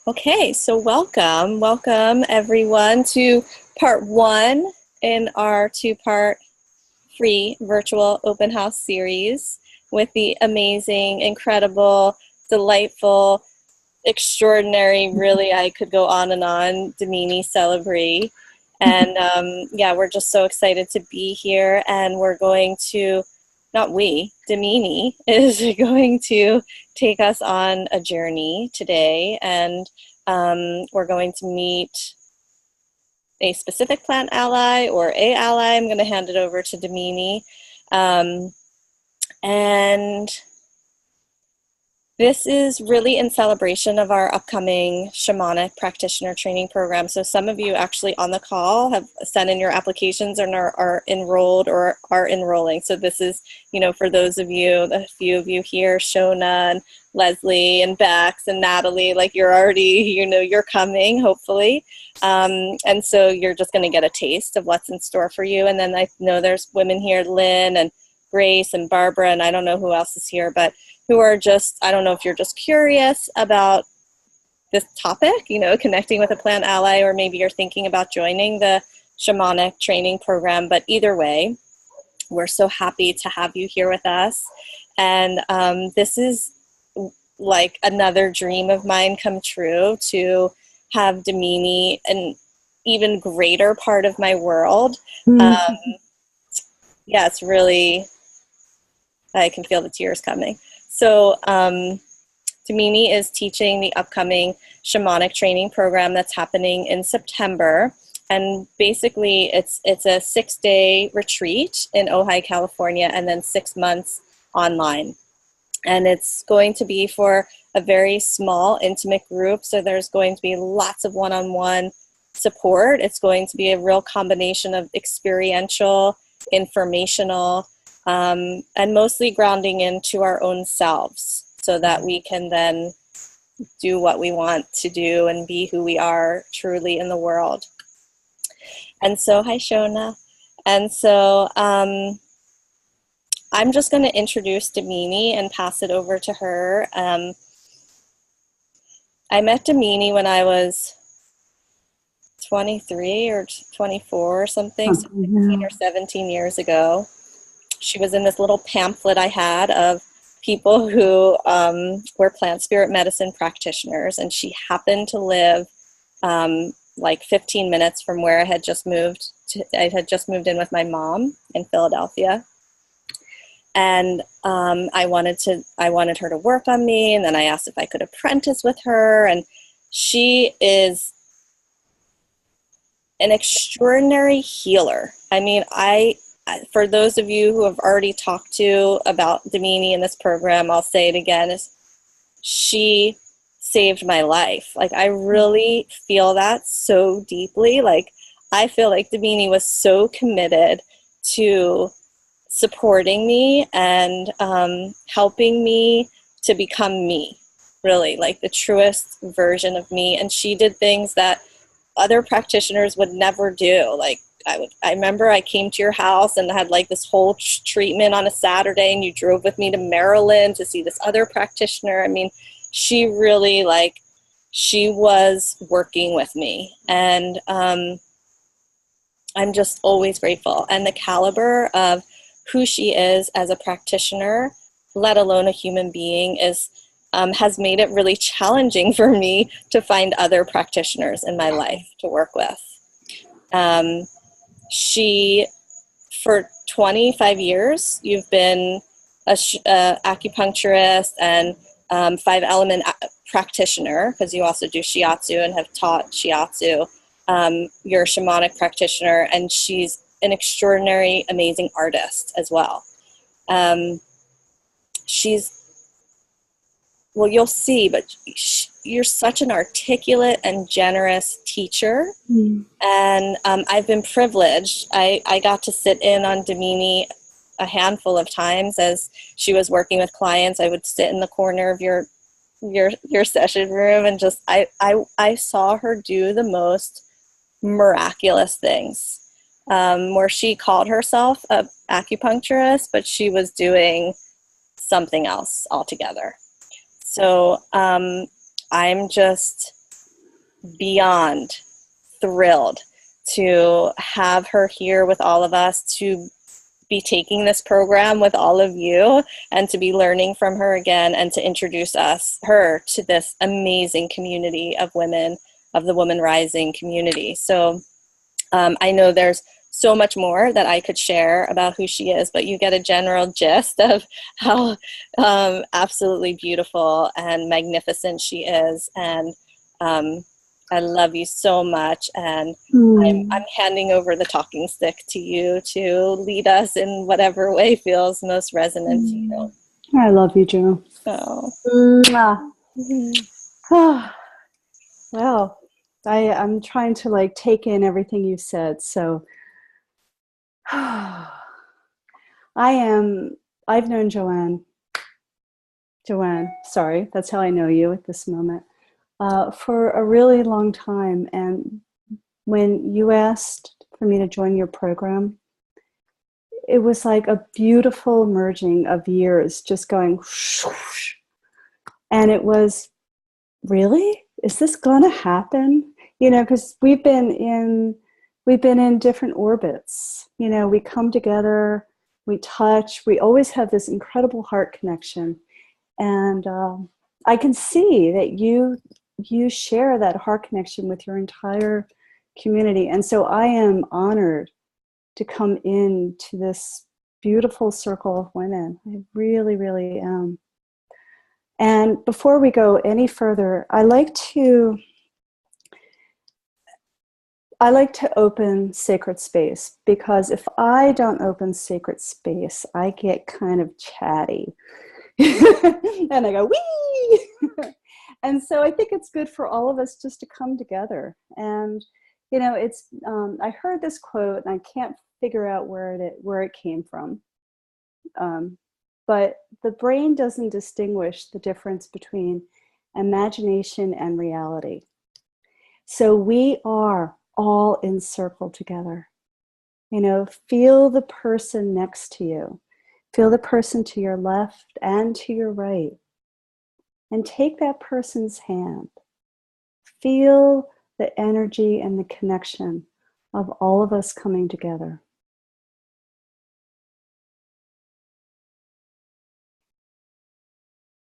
Okay, so welcome everyone to part one in our two-part free virtual open house series with the amazing, incredible, delightful, extraordinary, really I could go on and on, Damini Celebre. And yeah, we're just so excited to be here, and we're going to, not we, Damini is going to take us on a journey today, and we're going to meet a specific plant ally or a ally. I'm going to hand it over to Damini. And this is really in celebration of our upcoming shamanic practitioner training program. So some of you actually on the call have sent in your applications and are enrolled or are enrolling. So this is, you know, for those of you, the few of you here, Shona and Leslie and Bex and Natalie, like you're already, you know, you're coming, hopefully. And so you're just going to get a taste of what's in store for you. And then I know there's women here, Lynn and Grace and Barbara, and I don't know who else is here, but who are just, I don't know if you're just curious about this topic, you know, connecting with a plant ally, or maybe you're thinking about joining the shamanic training program. But either way, we're so happy to have you here with us. And this is like another dream of mine come true, to have Damini an even greater part of my world. Yeah, it's really, I can feel the tears coming. So Damini is teaching the upcoming shamanic training program that's happening in September. And basically it's a 6-day retreat in Ojai, California, and then 6 months online. And it's going to be for a very small, intimate group. So there's going to be lots of one-on-one support. It's going to be a real combination of experiential, informational, and mostly grounding into our own selves, so that we can then do what we want to do and be who we are truly in the world. And so, hi Shona. And so I'm just going to introduce Damini and pass it over to her. I met Damini when I was 23 or 24 or something, so 16 or 17 years ago. She was in this little pamphlet I had of people who were plant spirit medicine practitioners, and she happened to live like 15 minutes from where I had just moved to. I had just moved in with my mom in Philadelphia, and I wanted her to work on me, and then I asked if I could apprentice with her. And she is an extraordinary healer. I mean, for those of you who have already talked to about Damini in this program, I'll say it again, is she saved my life. Like, I really feel that so deeply. Like, I feel like Damini was so committed to supporting me and helping me to become me, really, like the truest version of me. And she did things that other practitioners would never do. Like, I remember I came to your house and had like this whole treatment on a Saturday, and you drove with me to Maryland to see this other practitioner. I mean, she really, like, she was working with me, and I'm just always grateful. And the caliber of who she is as a practitioner, let alone a human being, is has made it really challenging for me to find other practitioners in my life to work with. She, for 25 years, you've been a acupuncturist and 5-element practitioner, because you also do shiatsu and have taught shiatsu. You're a shamanic practitioner, and she's an extraordinary, amazing artist as well. Well, you'll see, but you're such an articulate and generous teacher. And I've been privileged. I got to sit in on Damini a handful of times as she was working with clients. I would sit in the corner of your session room, and just I saw her do the most miraculous things, where she called herself an acupuncturist, but she was doing something else altogether. So I'm just beyond thrilled to have her here with all of us, to be taking this program with all of you, and to be learning from her again, and to introduce her to this amazing community of women, of the Woman Rising community. So I know there's so much more that I could share about who she is, but you get a general gist of how absolutely beautiful and magnificent she is. And I love you so much, and I'm handing over the talking stick to you to lead us in whatever way feels most resonant to you. I love you, Jo. Oh. Well, I'm trying to like take in everything you said. So I've known Joanne, sorry, that's how I know you at this moment, for a really long time. And when you asked for me to join your program, it was like a beautiful merging of years just going whoosh. And it was, really? Is this gonna happen? You know, because we've been in different orbits. You know, we come together, we touch, we always have this incredible heart connection. And I can see that you share that heart connection with your entire community. And so I am honored to come into this beautiful circle of women. I really, really am. And before we go any further, I like to open sacred space, because if I don't open sacred space, I get kind of chatty. And I go, wee! And so I think it's good for all of us just to come together. And, you know, it's, I heard this quote and I can't figure out where it came from. But the brain doesn't distinguish the difference between imagination and reality. So we are all encircled together. You know, feel the person next to you. Feel the person to your left and to your right. And take that person's hand. Feel the energy and the connection of all of us coming together.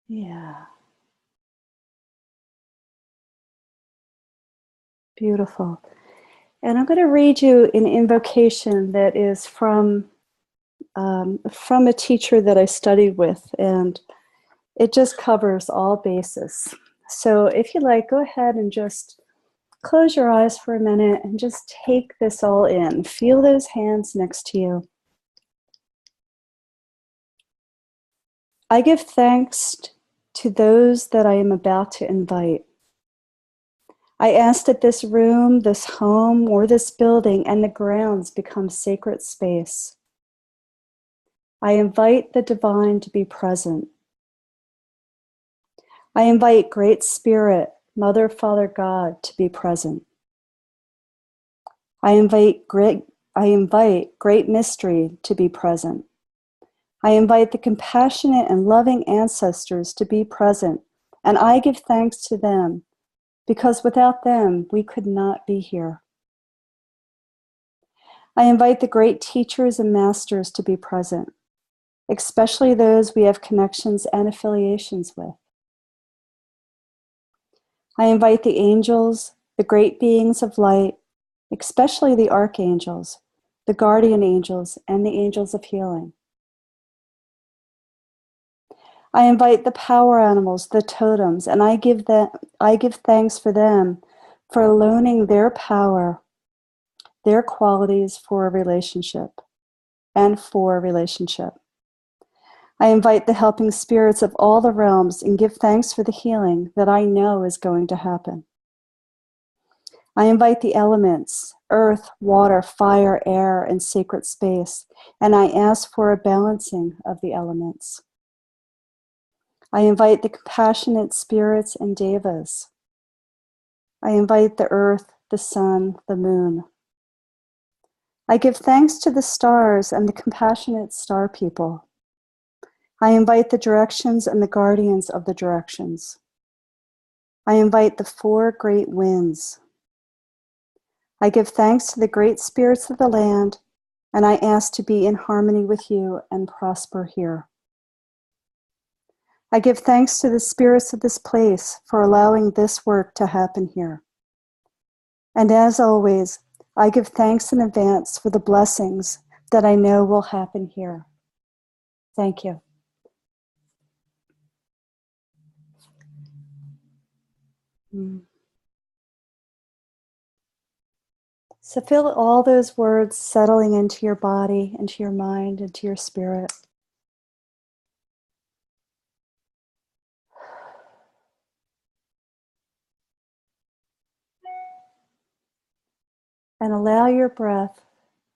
Yeah. Beautiful. And I'm going to read you an invocation that is from a teacher that I studied with, and it just covers all bases. So if you like, go ahead and just close your eyes for a minute and just take this all in. Feel those hands next to you. I give thanks to those that I am about to invite. I ask that this room, this home, or this building and the grounds become sacred space. I invite the divine to be present. I invite Great Spirit, Mother, Father, God to be present. I invite great mystery to be present. I invite the compassionate and loving ancestors to be present, and I give thanks to them, because without them, we could not be here. I invite the great teachers and masters to be present, especially those we have connections and affiliations with. I invite the angels, the great beings of light, especially the archangels, the guardian angels, and the angels of healing. I invite the power animals, the totems, and I give thanks for them for loaning their power, their qualities for a relationship and for a relationship. I invite the helping spirits of all the realms and give thanks for the healing that I know is going to happen. I invite the elements, earth, water, fire, air, and sacred space, and I ask for a balancing of the elements. I invite the compassionate spirits and devas. I invite the earth, the sun, the moon. I give thanks to the stars and the compassionate star people. I invite the directions and the guardians of the directions. I invite the 4 great winds. I give thanks to the great spirits of the land, and I ask to be in harmony with you and prosper here. I give thanks to the spirits of this place for allowing this work to happen here. And as always, I give thanks in advance for the blessings that I know will happen here. Thank you. So feel all those words settling into your body, into your mind, into your spirit. And allow your breath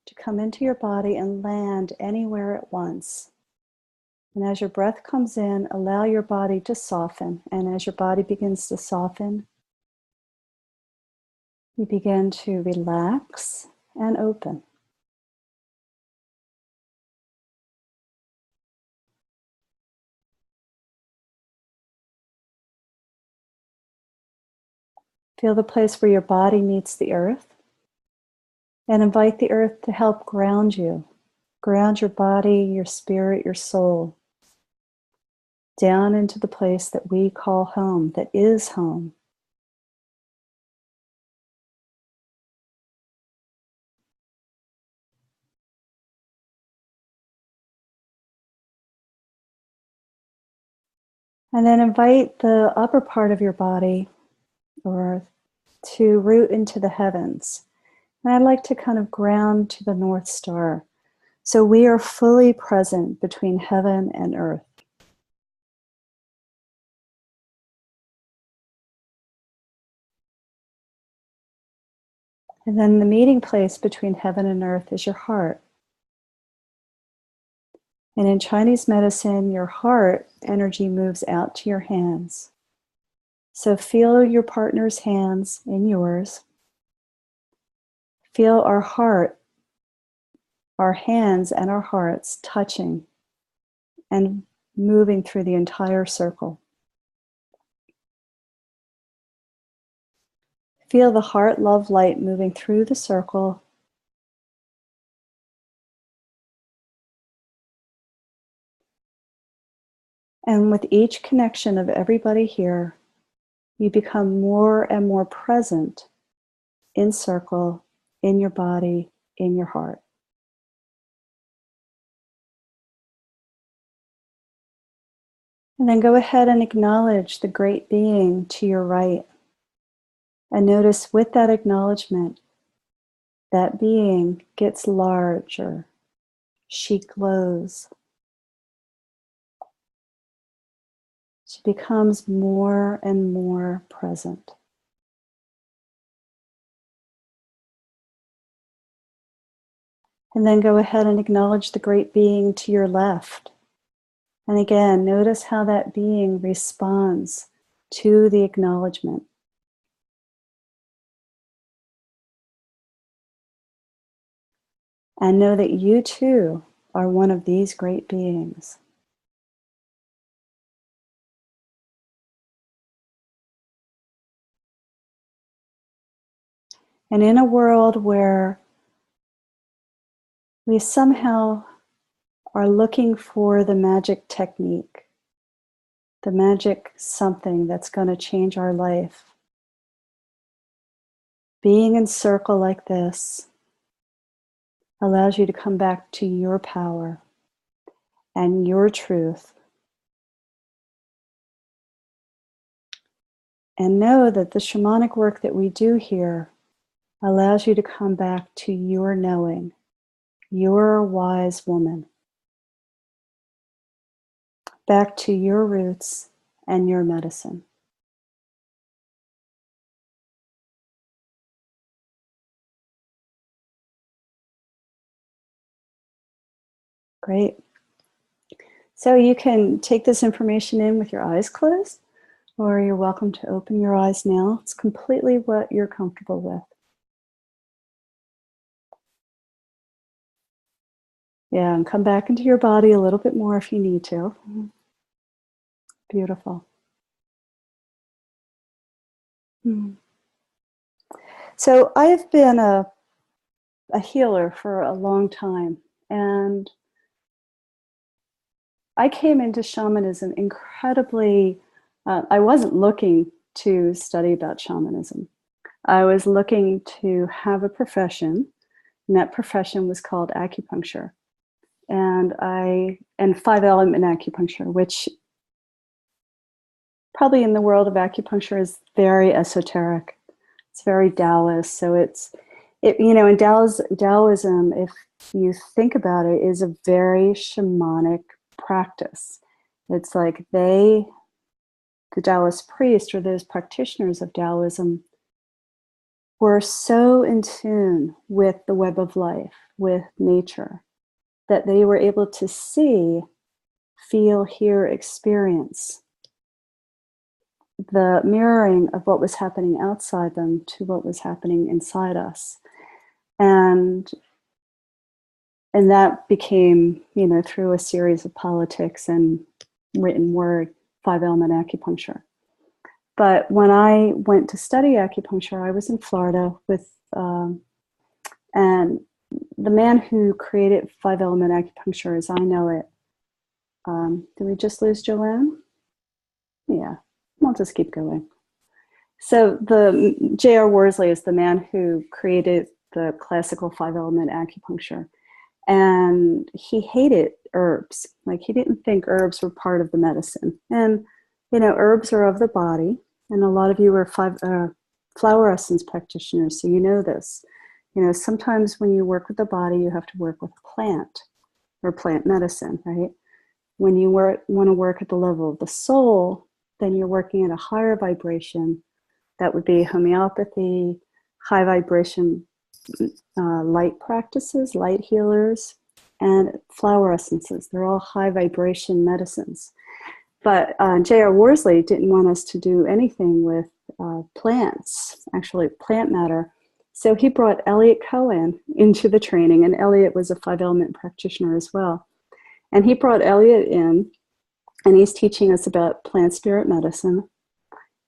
to come into your body and land anywhere at once. And as your breath comes in, allow your body to soften. And as your body begins to soften, you begin to relax and open. Feel the place where your body meets the earth, and invite the earth to help ground you. Ground your body, your spirit, your soul, down into the place that we call home, that is home. And then invite the upper part of your body or to root into the heavens. And I'd like to kind of ground to the North Star. So we are fully present between heaven and earth. And then the meeting place between heaven and earth is your heart. And in Chinese medicine, your heart energy moves out to your hands. So feel your partner's hands in yours. Feel our heart, our hands and our hearts touching and moving through the entire circle. Feel the heart love light moving through the circle. And with each connection of everybody here, you become more and more present in circle, in your body, in your heart. And then go ahead and acknowledge the great being to your right. And notice with that acknowledgement, that being gets larger. She glows. She becomes more and more present. And then go ahead and acknowledge the great being to your left. And again, notice how that being responds to the acknowledgement. And know that you too are one of these great beings. And in a world where we somehow are looking for the magic technique, the magic something that's going to change our life, being in circle like this allows you to come back to your power and your truth. And know that the shamanic work that we do here allows you to come back to your knowing. You're a wise woman. Back to your roots and your medicine. Great. So you can take this information in with your eyes closed, or you're welcome to open your eyes now. It's completely what you're comfortable with. Yeah, and come back into your body a little bit more if you need to. Beautiful. Mm. So I have been a healer for a long time, and I came into shamanism incredibly, I wasn't looking to study about shamanism. I was looking to have a profession, and that profession was called acupuncture. And five element acupuncture, which probably in the world of acupuncture is very esoteric. It's very Taoist. So in Taoism, if you think about it, is a very shamanic practice. It's like the Taoist priest or those practitioners of Taoism were so in tune with the web of life, with nature, that they were able to see, feel, hear, experience the mirroring of what was happening outside them to what was happening inside us. And that became, through a series of politics and written word, five element acupuncture. But when I went to study acupuncture, I was in Florida and the man who created five element acupuncture as I know it, did we just lose Joanne? Yeah, I'll just keep going. So the J.R. Worsley is the man who created the classical five element acupuncture. And he hated herbs. Like, he didn't think herbs were part of the medicine. And, herbs are of the body. And a lot of you are flower essence practitioners, so you know this. Sometimes when you work with the body, you have to work with plant or plant medicine, right? When you want to work at the level of the soul, then you're working at a higher vibration. That would be homeopathy, high vibration light practices, light healers, and flower essences. They're all high vibration medicines. But J.R. Worsley didn't want us to do anything with plants, actually plant matter. So he brought Elliot Cohen into the training, and Elliot was a five element practitioner as well. And he brought Elliot in, and he's teaching us about plant spirit medicine.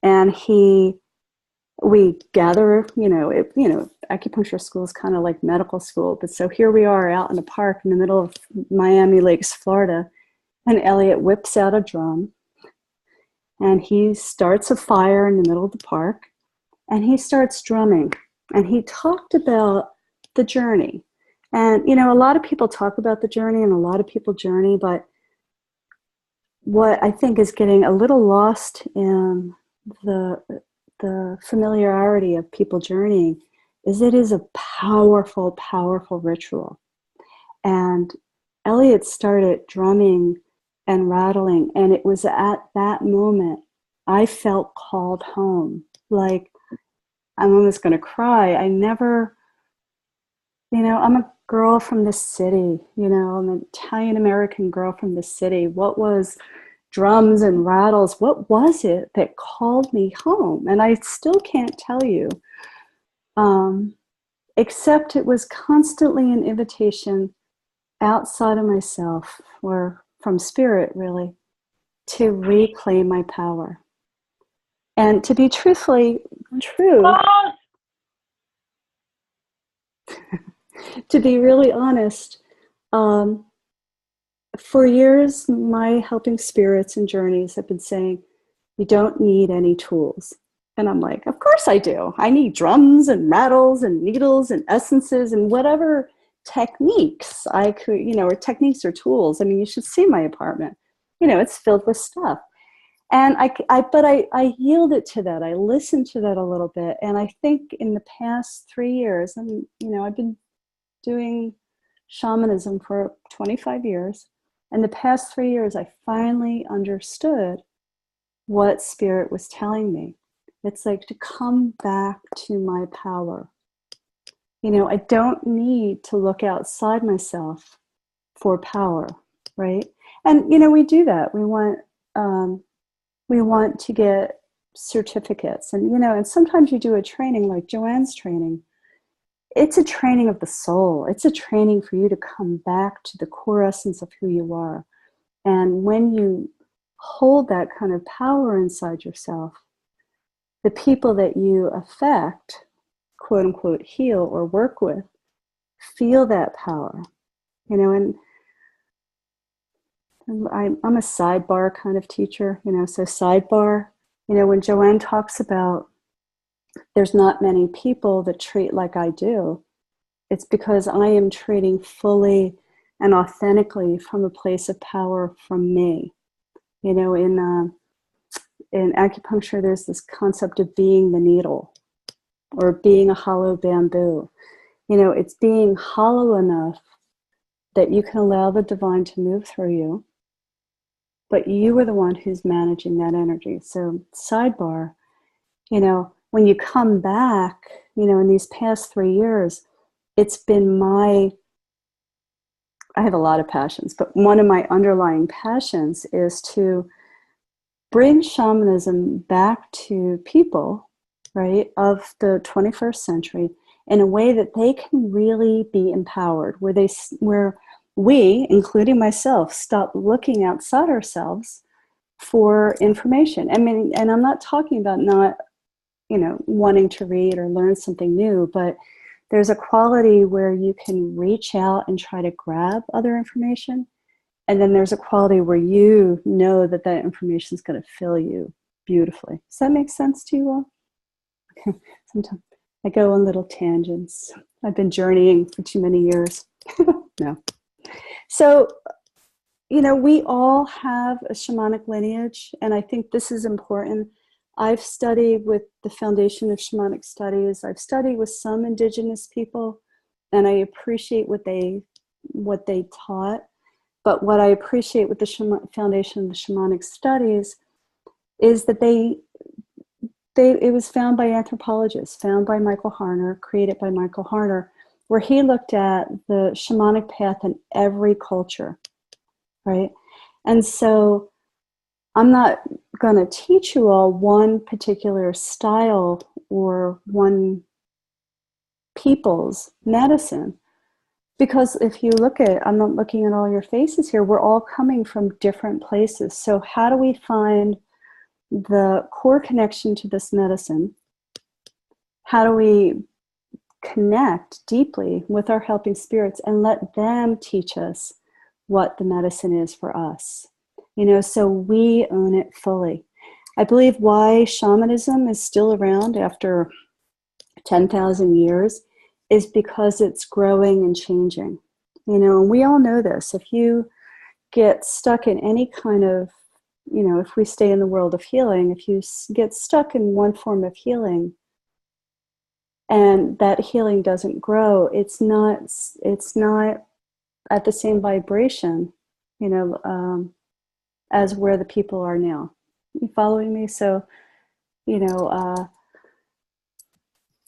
And we gather, acupuncture school is kind of like medical school. But so here we are out in a park in the middle of Miami Lakes, Florida, and Elliot whips out a drum and he starts a fire in the middle of the park and he starts drumming. And he talked about the journey. And, a lot of people talk about the journey and a lot of people journey, but what I think is getting a little lost in the familiarity of people journeying is it is a powerful, powerful ritual. And Elliot started drumming and rattling, and it was at that moment I felt called home. Like, I'm almost going to cry. I never, I'm a girl from the city, I'm an Italian-American girl from the city. What was drums and rattles? What was it that called me home? And I still can't tell you, except it was constantly an invitation outside of myself, or from spirit really, to reclaim my power. And to be truthfully true, to be really honest, for years, my helping spirits and journeys have been saying, you don't need any tools. And I'm like, of course I do. I need drums and rattles and needles and essences and whatever techniques I could, or techniques or tools. I mean, you should see my apartment. It's filled with stuff. And I yielded to that. I listened to that a little bit. And I think in the past 3 years, and, I've been doing shamanism for 25 years. In the past 3 years, I finally understood what spirit was telling me. It's like to come back to my power. I don't need to look outside myself for power, right? And, we do that. We want to get certificates. And, and sometimes you do a training like Joanne's training. It's a training of the soul. It's a training for you to come back to the core essence of who you are. And when you hold that kind of power inside yourself, the people that you affect, quote unquote, heal or work with, feel that power, you know. And I'm a sidebar kind of teacher, you know, so sidebar, you know, when Joanne talks about there's not many people that treat like I do, it's because I am treating fully and authentically from a place of power from me. You know, in acupuncture, there's this concept of being the needle or being a hollow bamboo. You know, it's being hollow enough that you can allow the divine to move through you, but you are the one who's managing that energy. So sidebar, you know, when you come back, you know, in these past 3 years, it's been I have a lot of passions, but one of my underlying passions is to bring shamanism back to people, right, of the 21st century in a way that they can really be empowered, where we, including myself, stop looking outside ourselves for information. I mean, and I'm not talking about not, you know, wanting to read or learn something new, but there's a quality where you can reach out and try to grab other information. And then there's a quality where you know that that information is going to fill you beautifully. Does that make sense to you all? Sometimes I go on little tangents. I've been journeying for too many years. No. So, you know, we all have a shamanic lineage, and I think this is important. I've studied with the Foundation of Shamanic Studies. I've studied with some indigenous people, and I appreciate what they taught. But what I appreciate with the Foundation of the Shamanic Studies is that it was found by anthropologists, found by Michael Harner, created by Michael Harner, where he looked at the shamanic path in every culture, right? And so I'm not going to teach you all one particular style or one people's medicine, because if you look at, I'm not looking at all your faces here, we're all coming from different places. So how do we find the core connection to this medicine? How do we connect deeply with our helping spirits and let them teach us what the medicine is for us? You know, so we own it fully. I believe why shamanism is still around after 10,000 years is because it's growing and changing. You know, and we all know this. If you get stuck in any kind of, you know, if we stay in the world of healing, if you get stuck in one form of healing and that healing doesn't grow, it's not at the same vibration, you know, as where the people are now. You following me? So, you know,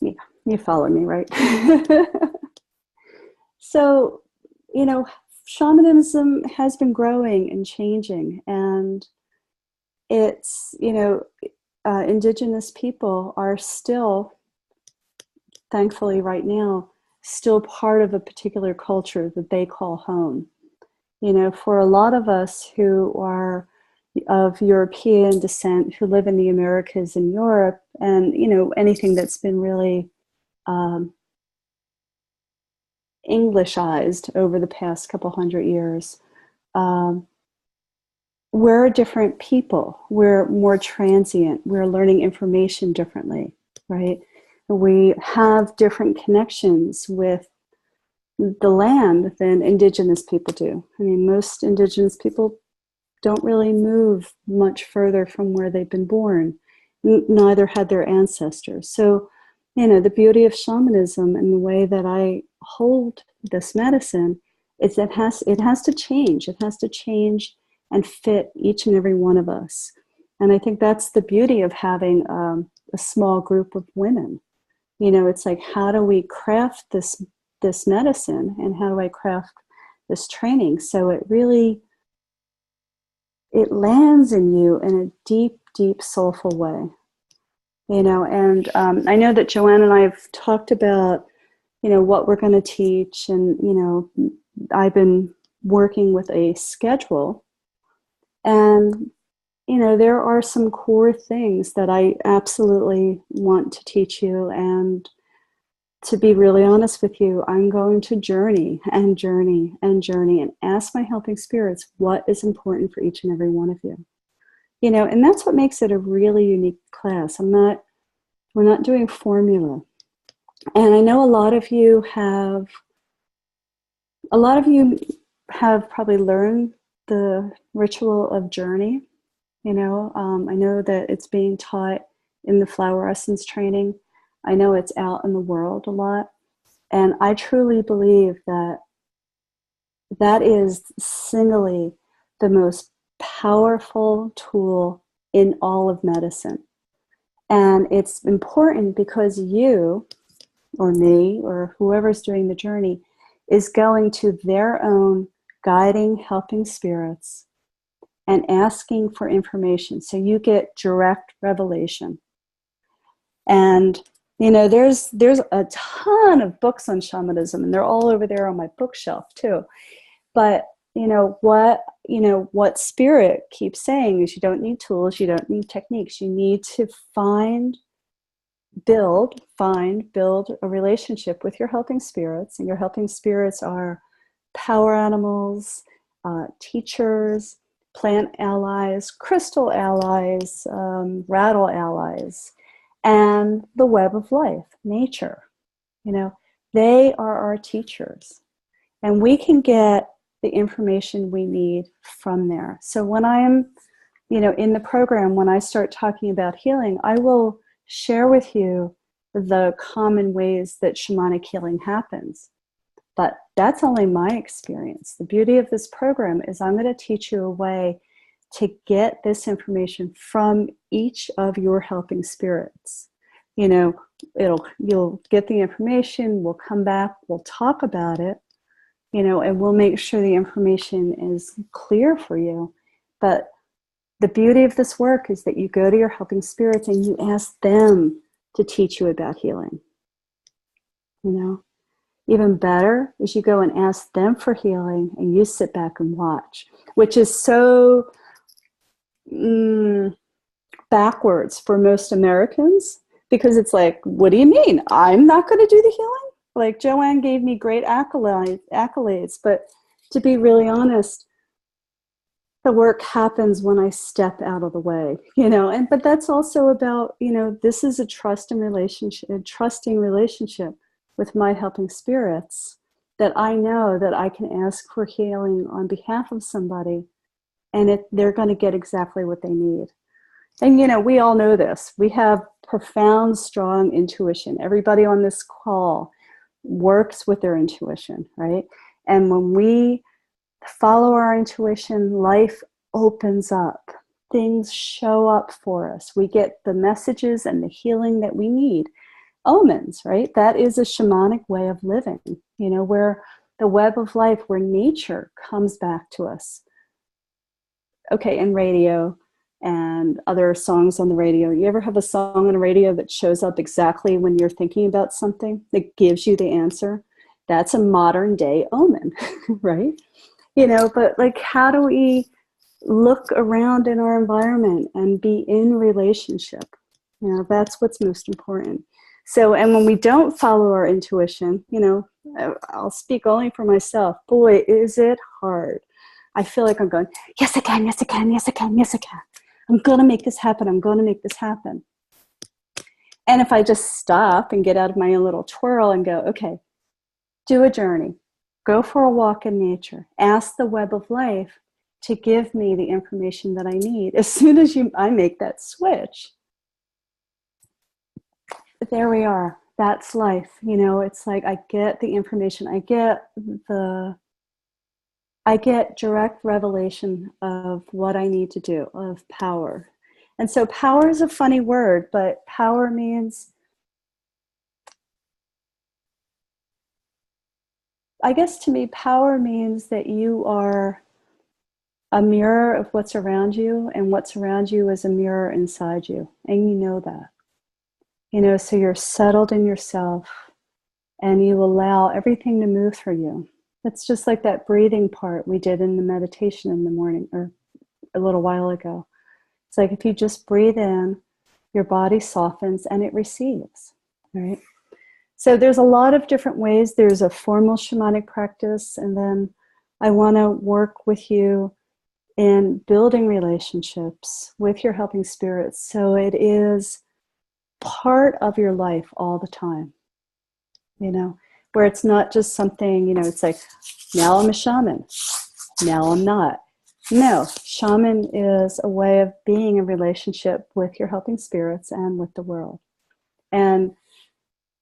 yeah, you follow me, right? So, you know, shamanism has been growing and changing, and it's, you know, indigenous people are still, thankfully right now, still part of a particular culture that they call home. You know, for a lot of us who are of European descent, who live in the Americas and Europe, and, you know, anything that's been really Englishized over the past couple hundred years, we're a different people. We're more transient. We're learning information differently, right? We have different connections with the land than indigenous people do. I mean, most indigenous people don't really move much further from where they've been born. Neither had their ancestors. So, you know, the beauty of shamanism and the way that I hold this medicine is that it has to change. It has to change and fit each and every one of us. And I think that's the beauty of having a small group of women. You know, it's like, how do we craft this medicine, and how do I craft this training so it really, it lands in you in a deep, deep, soulful way. You know, and I know that Joanne and I have talked about, you know, what we're going to teach, and, you know, I've been working with a schedule, and there are some core things that I absolutely want to teach you. And to be really honest with you, I'm going to journey and journey and journey and ask my helping spirits what is important for each and every one of you. And that's what makes it a really unique class. We're not doing formula. And I know a lot of you have probably learned the ritual of journey. I know that it's being taught in the flower essence training. I know it's out in the world a lot. And I truly believe that that is singly the most powerful tool in all of medicine. And it's important because you or me or whoever's doing the journey is going to their own guiding, helping spirits and asking for information. So you get direct revelation. And, there's a ton of books on shamanism, and they're all over there on my bookshelf too. But, what spirit keeps saying is you don't need tools, you don't need techniques. You need to build a relationship with your helping spirits. And your helping spirits are power animals, teachers, plant allies, crystal allies, rattle allies, and the web of life, nature. They are our teachers. And we can get the information we need from there. So when I am, in the program, when I start talking about healing, I will share with you the common ways that shamanic healing happens. But that's only my experience. The beauty of this program is I'm going to teach you a way to get this information from each of your helping spirits. You'll get the information, we'll come back, we'll talk about it, and we'll make sure the information is clear for you. But the beauty of this work is that you go to your helping spirits and you ask them to teach you about healing. Even better is you go and ask them for healing and you sit back and watch, which is so backwards for most Americans, because it's like, what do you mean? I'm not going to do the healing? Like, Joanne gave me great accolades, but to be really honest, the work happens when I step out of the way, but that's also about, this is a trusting relationship with my helping spirits, that I know that I can ask for healing on behalf of somebody, and they're going to get exactly what they need. And, we all know this. We have profound, strong intuition. Everybody on this call works with their intuition, right? And when we follow our intuition, life opens up. Things show up for us. We get the messages and the healing that we need. Omens, right? That is a shamanic way of living, where the web of life, where nature comes back to us. Okay, and radio and other songs on the radio. You ever have a song on the radio that shows up exactly when you're thinking about something, that gives you the answer? That's a modern day omen, right? But like, how do we look around in our environment and be in relationship? That's what's most important. So, and when we don't follow our intuition, I'll speak only for myself. Boy, is it hard. I feel like I'm going, yes, I can, yes, I can, yes, I can, yes, I can. I'm going to make this happen. I'm going to make this happen. And if I just stop and get out of my own little twirl and go, okay, do a journey, go for a walk in nature, ask the web of life to give me the information that I need. As soon as I make that switch, there we are. That's life. It's like I get the information. I get direct revelation of what I need to do, of power. And so power is a funny word, but power means, I guess to me, power means that you are a mirror of what's around you, and what's around you is a mirror inside you. And you know that. So you're settled in yourself and you allow everything to move through you. It's just like that breathing part we did in the meditation in the morning or a little while ago. It's like if you just breathe in, your body softens and it receives, right? So there's a lot of different ways. There's a formal shamanic practice, and then I want to work with you in building relationships with your helping spirits, so it is part of your life all the time, where it's not just something, it's like, now I'm a shaman, now I'm not. No, shaman is a way of being in relationship with your helping spirits and with the world. And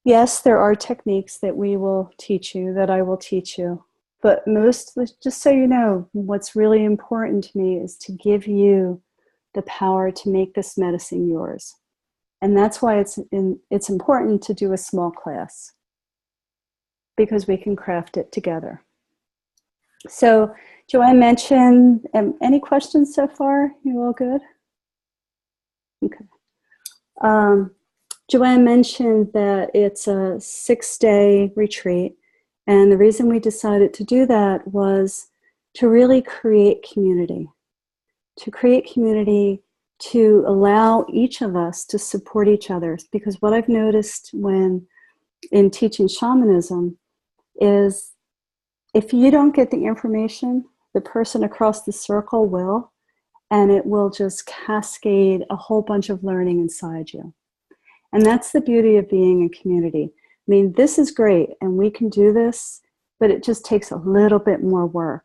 yes, there are techniques that we will teach you, that I will teach you. But most, just so you know, what's really important to me is to give you the power to make this medicine yours. And that's why it's important to do a small class, because we can craft it together. So Joanne mentioned, any questions so far? You all good? Okay. Joanne mentioned that it's a 6-day retreat. And the reason we decided to do that was to really create community, to allow each of us to support each other. Because what I've noticed in teaching shamanism is, if you don't get the information, the person across the circle will, and it will just cascade a whole bunch of learning inside you. And that's the beauty of being in community. I mean, this is great, and we can do this, but it just takes a little bit more work.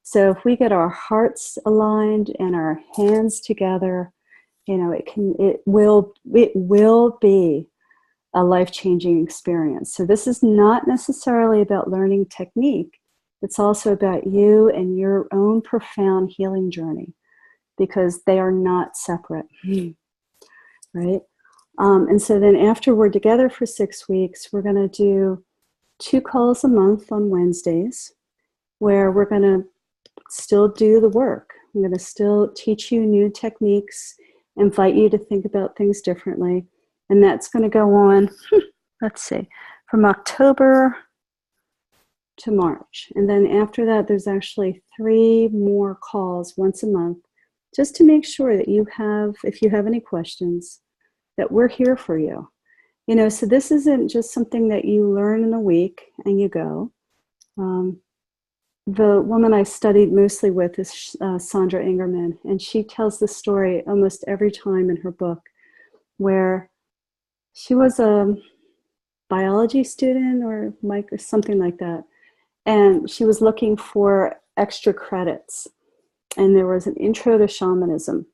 So if we get our hearts aligned and our hands together, it will be a life-changing experience. So this is not necessarily about learning technique. It's also about you and your own profound healing journey, because they are not separate, right? And so then after we're together for 6 weeks, we're going to do 2 calls a month on Wednesdays, where we're going to still do the work. I'm going to still teach you new techniques, invite you to think about things differently. And that's going to go on, let's see, from October to March. And then after that, there's actually 3 more calls once a month, just to make sure that if you have any questions, that we're here for you. So this isn't just something that you learn in a week and you go. The woman I studied mostly with is Sandra Ingerman, and she tells the story almost every time in her book, where she was a biology student or something like that, and she was looking for extra credits, and there was an intro to shamanism.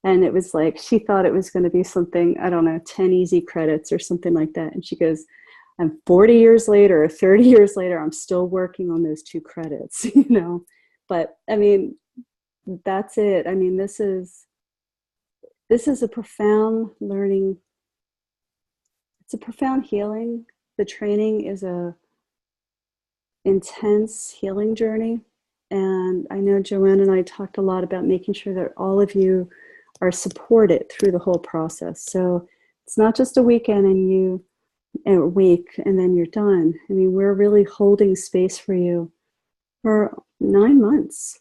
And it was like, she thought it was going to be something, I don't know, 10 easy credits or something like that. And she goes, I'm 40 years later, or 30 years later, I'm still working on those 2 credits, But I mean, that's it. I mean, this is a profound learning. It's a profound healing. The training is a intense healing journey. And I know Joanne and I talked a lot about making sure that all of you are supported through the whole process. So it's not just a weekend and a week and then you're done. I mean, we're really holding space for you for 9 months,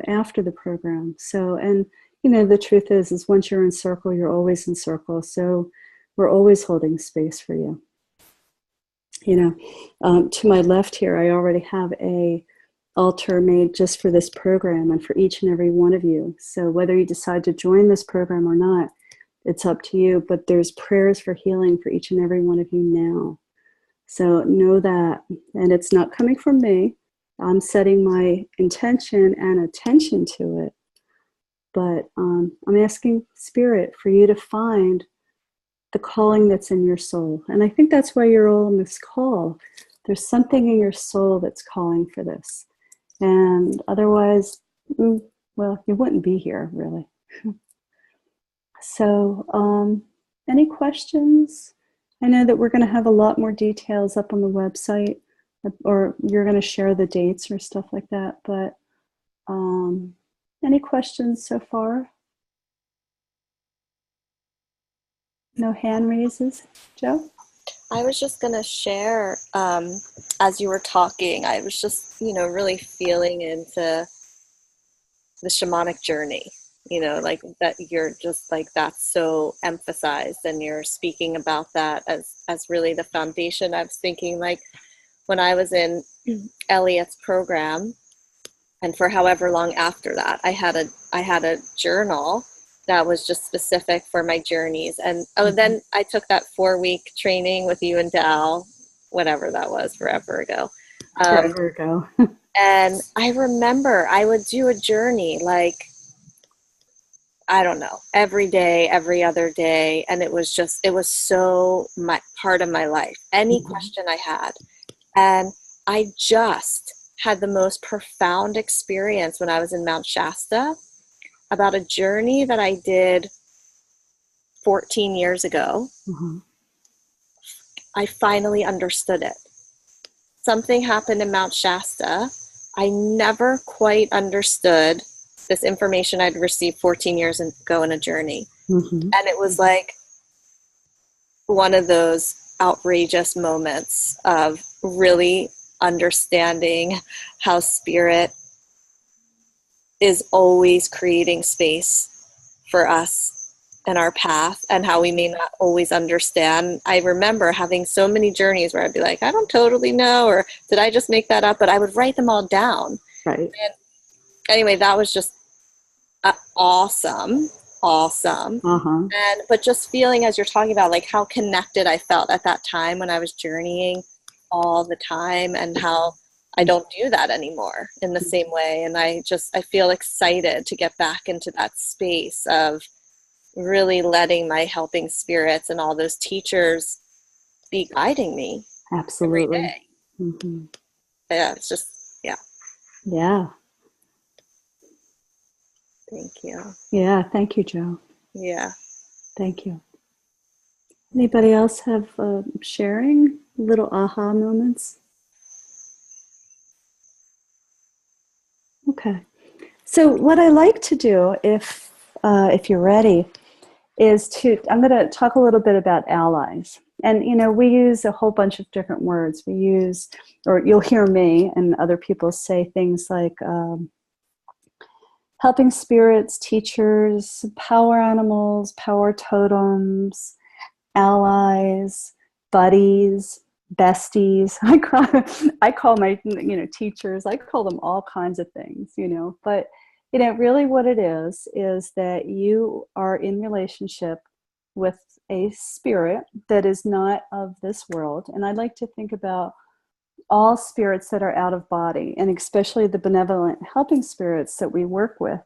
after the program. So, and the truth is once you're in circle, you're always in circle. So we're always holding space for you. To my left here, I already have a altar made just for this program and for each and every one of you. So whether you decide to join this program or not, it's up to you, but there's prayers for healing for each and every one of you now. So know that, and it's not coming from me. I'm setting my intention and attention to it, but I'm asking Spirit for you to find the calling that's in your soul. And I think that's why you're all on this call. There's something in your soul that's calling for this. And otherwise, well, you wouldn't be here, really. So, any questions? I know that we're going to have a lot more details up on the website, or you're going to share the dates or stuff like that. But any questions so far? No hand raises, Joe? I was just going to share, as you were talking, I was just, really feeling into the shamanic journey. you know, like that you're just like, that's so emphasized and you're speaking about that as really the foundation. I was thinking like when I was in Elliot's program, and for however long after that, I had a journal that was just specific for my journeys. And then I took that 4-week training with you and Dal, whatever that was, forever ago. Forever ago. And I remember I would do a journey like, I don't know, every day, every other day. And it was so part of my life. Any question I had. And I just had the most profound experience when I was in Mount Shasta about a journey that I did 14 years ago. I finally understood it. Something happened in Mount Shasta. I never quite understood this information I'd received 14 years ago in a journey. And it was like one of those outrageous moments of really understanding how spirit is always creating space for us and our path, and how we may not always understand. I remember having so many journeys where I'd be like, I don't totally know, or did I just make that up? But I would write them all down. Right. And anyway, that was just awesome. But just feeling, as you're talking about, like how connected I felt at that time when I was journeying all the time, and how I don't do that anymore in the same way. And I feel excited to get back into that space of really letting my helping spirits and all those teachers be guiding me. Absolutely. Every day. Yeah, it's just, yeah. Yeah. Thank you. Yeah, thank you, Jo. Yeah. Thank you. Anybody else have sharing little aha moments? Okay. So what I like to do, if you're ready, is I'm going to talk a little bit about allies. And, you know, we use a whole bunch of different words. We use, or you'll hear me and other people say things like helping spirits, teachers, power animals, power totems, allies, buddies, besties. I call my, you know, teachers, I call them all kinds of things, you know, but you know, really what it is that you are in relationship with a spirit that is not of this world. And I like to think about all spirits that are out of body, and especially the benevolent helping spirits that we work with.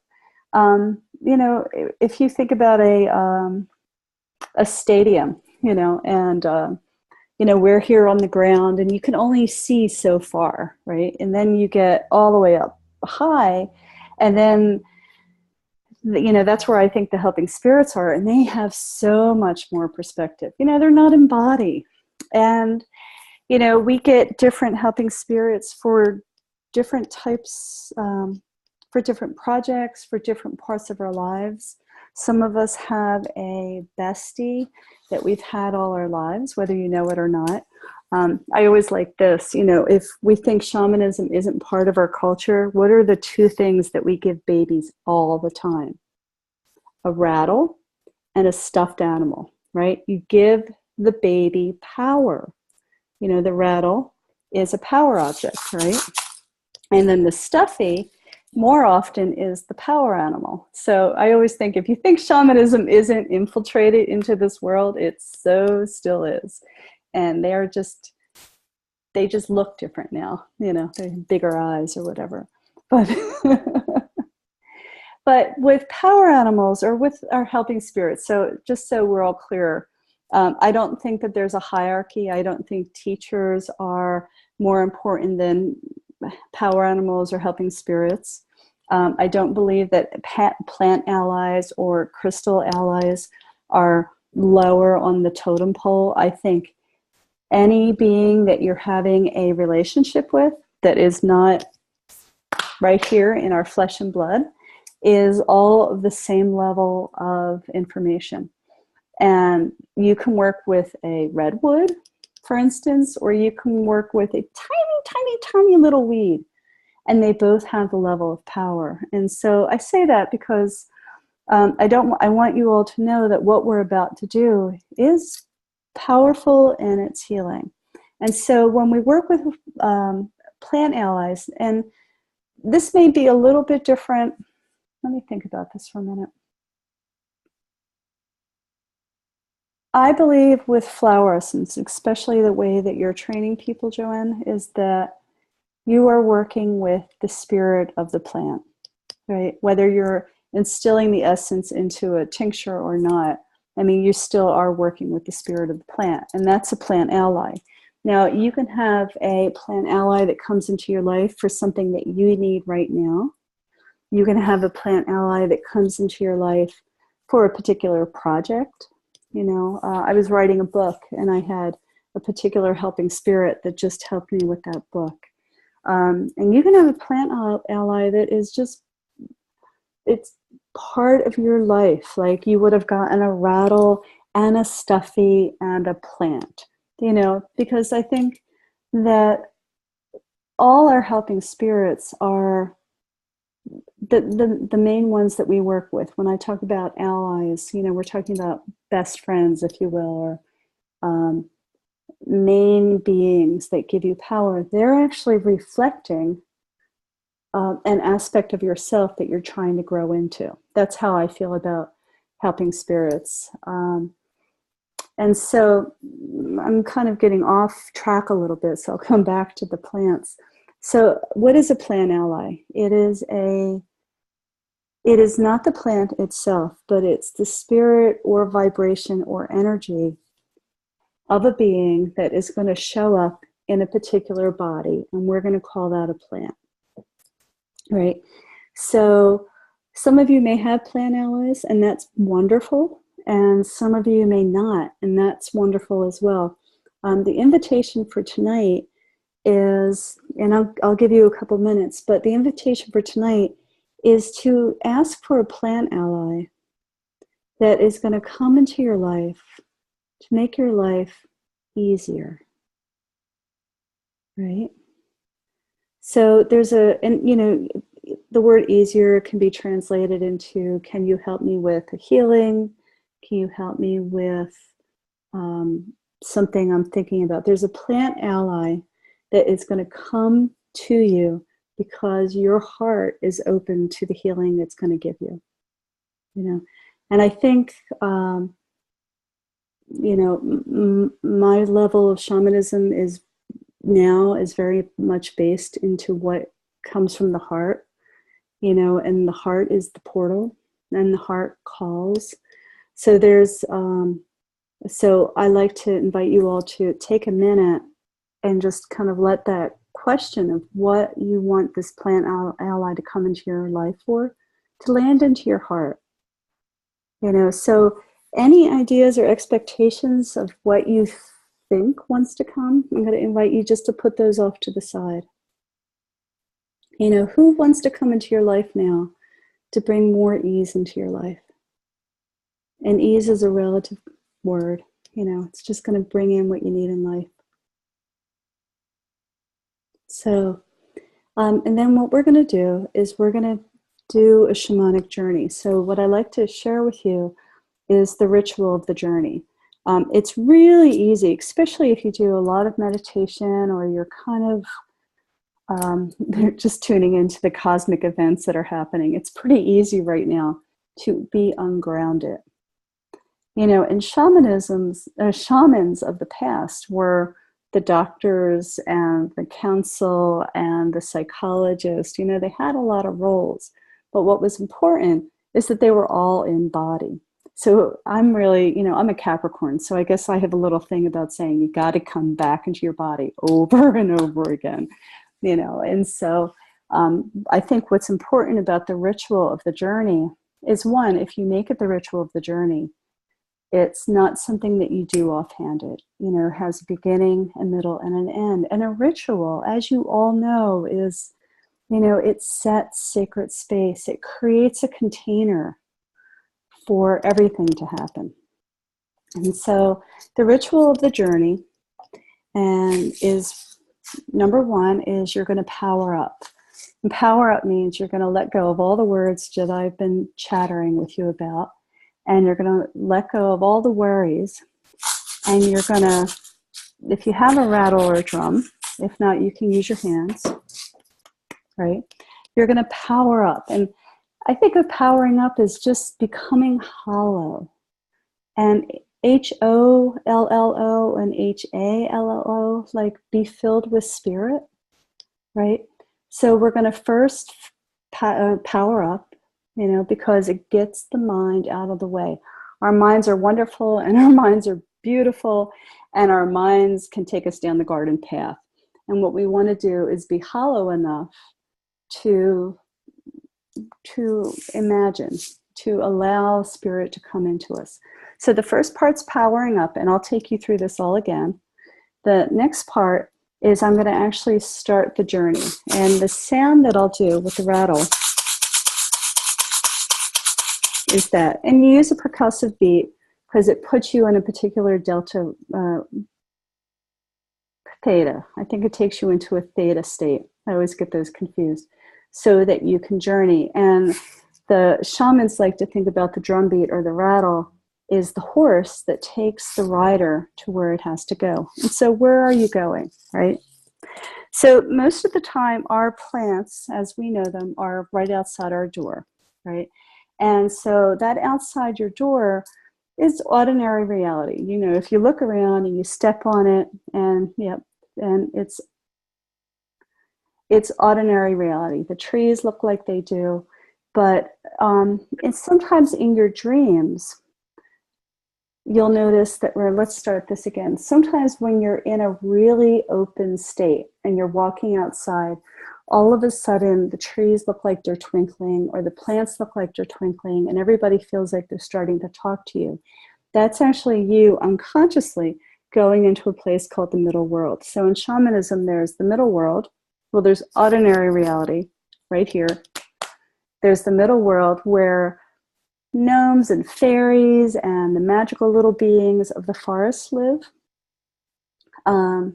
You know, if you think about a stadium, you know, and you know, we're here on the ground and you can only see so far, right? And then you get all the way up high, and then, you know, that's where I think the helping spirits are, and they have so much more perspective. You know, they're not in body. And, you know, we get different helping spirits for different types, for different projects, for different parts of our lives. Some of us have a bestie that we've had all our lives, whether you know it or not. I always like this, you know, if we think shamanism isn't part of our culture, what are the 2 things that we give babies all the time? A rattle and a stuffed animal, right? You give the baby power. You know, the rattle is a power object, right? And then the stuffy more often is the power animal. So I always think, if you think shamanism isn't infiltrated into this world, it so still is. And they just look different now, you know, they have bigger eyes or whatever. But but with power animals or with our helping spirits, so just so we're all clear, I don't think that there's a hierarchy. I don't think teachers are more important than power animals or helping spirits. I don't believe that plant allies or crystal allies are lower on the totem pole. I think any being that you're having a relationship with that is not right here in our flesh and blood is all of the same level of information. And you can work with a redwood, for instance, or you can work with a tiny, tiny, tiny little weed. And they both have the level of power. And so I say that because I want you all to know that what we're about to do is powerful and it's healing. And so when we work with plant allies, and this may be a little bit different. Let me think about this for a minute. I believe with flower essence, especially the way that you're training people, Joanne, is that you are working with the spirit of the plant, right? Whether you're instilling the essence into a tincture or not, I mean, you still are working with the spirit of the plant, and that's a plant ally. Now, you can have a plant ally that comes into your life for something that you need right now. You can have a plant ally that comes into your life for a particular project. You know, I was writing a book, and I had a particular helping spirit that just helped me with that book. And you can have a plant ally that is just, it's part of your life. Like you would have gotten a rattle and a stuffy and a plant, you know, because I think that all our helping spirits are the main ones that we work with. When I talk about allies, you know, we're talking about best friends, if you will, or main beings that give you power. They're actually reflecting an aspect of yourself that you're trying to grow into. That's how I feel about helping spirits. And so I'm kind of getting off track a little bit, so I'll come back to the plants. So what is a plant ally? It is not the plant itself, but it's the spirit or vibration or energy of a being that is going to show up in a particular body, and we're going to call that a plant, right? So some of you may have plant allies, and that's wonderful, and some of you may not, and that's wonderful as well. The invitation for tonight is, and I'll give you a couple minutes, but the invitation for tonight is to ask for a plant ally that is going to come into your life to make your life easier, right? So there's and you know, the word easier can be translated into, can you help me with a healing? Can you help me with something I'm thinking about? There's a plant ally that is going to come to you because your heart is open to the healing it's going to give you, you know. And I think, you know, my level of shamanism is very much based into what comes from the heart, you know, and the heart is the portal, and the heart calls. So there's, so I like to invite you all to take a minute and just kind of let that question of what you want this plant ally to come into your life for, to land into your heart. You know, so any ideas or expectations of what you think wants to come, I'm going to invite you just to put those off to the side. You know, who wants to come into your life now to bring more ease into your life? And ease is a relative word. You know, it's just going to bring in what you need in life. So, and then what we're going to do is we're going to do a shamanic journey. So what I like to share with you is the ritual of the journey. It's really easy, especially if you do a lot of meditation or you're kind of just tuning into the cosmic events that are happening. It's pretty easy right now to be ungrounded. You know, and shamans of the past were the doctors and the counsel and the psychologist. You know, they had a lot of roles, but what was important is that they were all in body. So I'm really, you know, I'm a Capricorn, so I guess I have a little thing about saying you got to come back into your body over and over again, you know. And so I think what's important about the ritual of the journey is, one, if you make it the ritual of the journey, it's not something that you do offhanded. You know, it has a beginning, a middle, and an end. And a ritual, as you all know, is, you know, it sets sacred space. It creates a container for everything to happen. And so the ritual of the journey and is, number one, is you're going to power up. And power up means you're going to let go of all the words that I've been chattering with you about, and you're going to let go of all the worries, and you're going to, if you have a rattle or a drum, if not, you can use your hands, right? You're going to power up. And I think of powering up as just becoming hollow. And HOLLO and HALLO, like be filled with spirit, right? So we're going to first power up, because it gets the mind out of the way. Our minds are wonderful and our minds are beautiful, and our minds can take us down the garden path. And what we want to do is be hollow enough to imagine, to allow spirit to come into us. So the first part's powering up, and I'll take you through this all again. The next part is I'm going to actually start the journey. And the sound that I'll do with the rattle is that. And you use a percussive beat because it puts you in a particular delta theta. I think it takes you into a theta state. I always get those confused. So that you can journey. And the shamans like to think about the drum beat or the rattle is the horse that takes the rider to where it has to go. And so where are you going, right? So most of the time, our plants, as we know them, are right outside our door, right? And so that outside your door is ordinary reality. If you look around and you step on it, and and it's ordinary reality. The trees look like they do, but it's sometimes in your dreams, you'll notice that let's start this again. Sometimes when you're in a really open state and you're walking outside, all of a sudden the trees look like they're twinkling, or the plants look like they're twinkling, and everybody feels like they're starting to talk to you. That's actually you unconsciously going into a place called the middle world. So in shamanism, there's the middle world. Well, there's ordinary reality right here. There's the middle world where gnomes and fairies and the magical little beings of the forest live.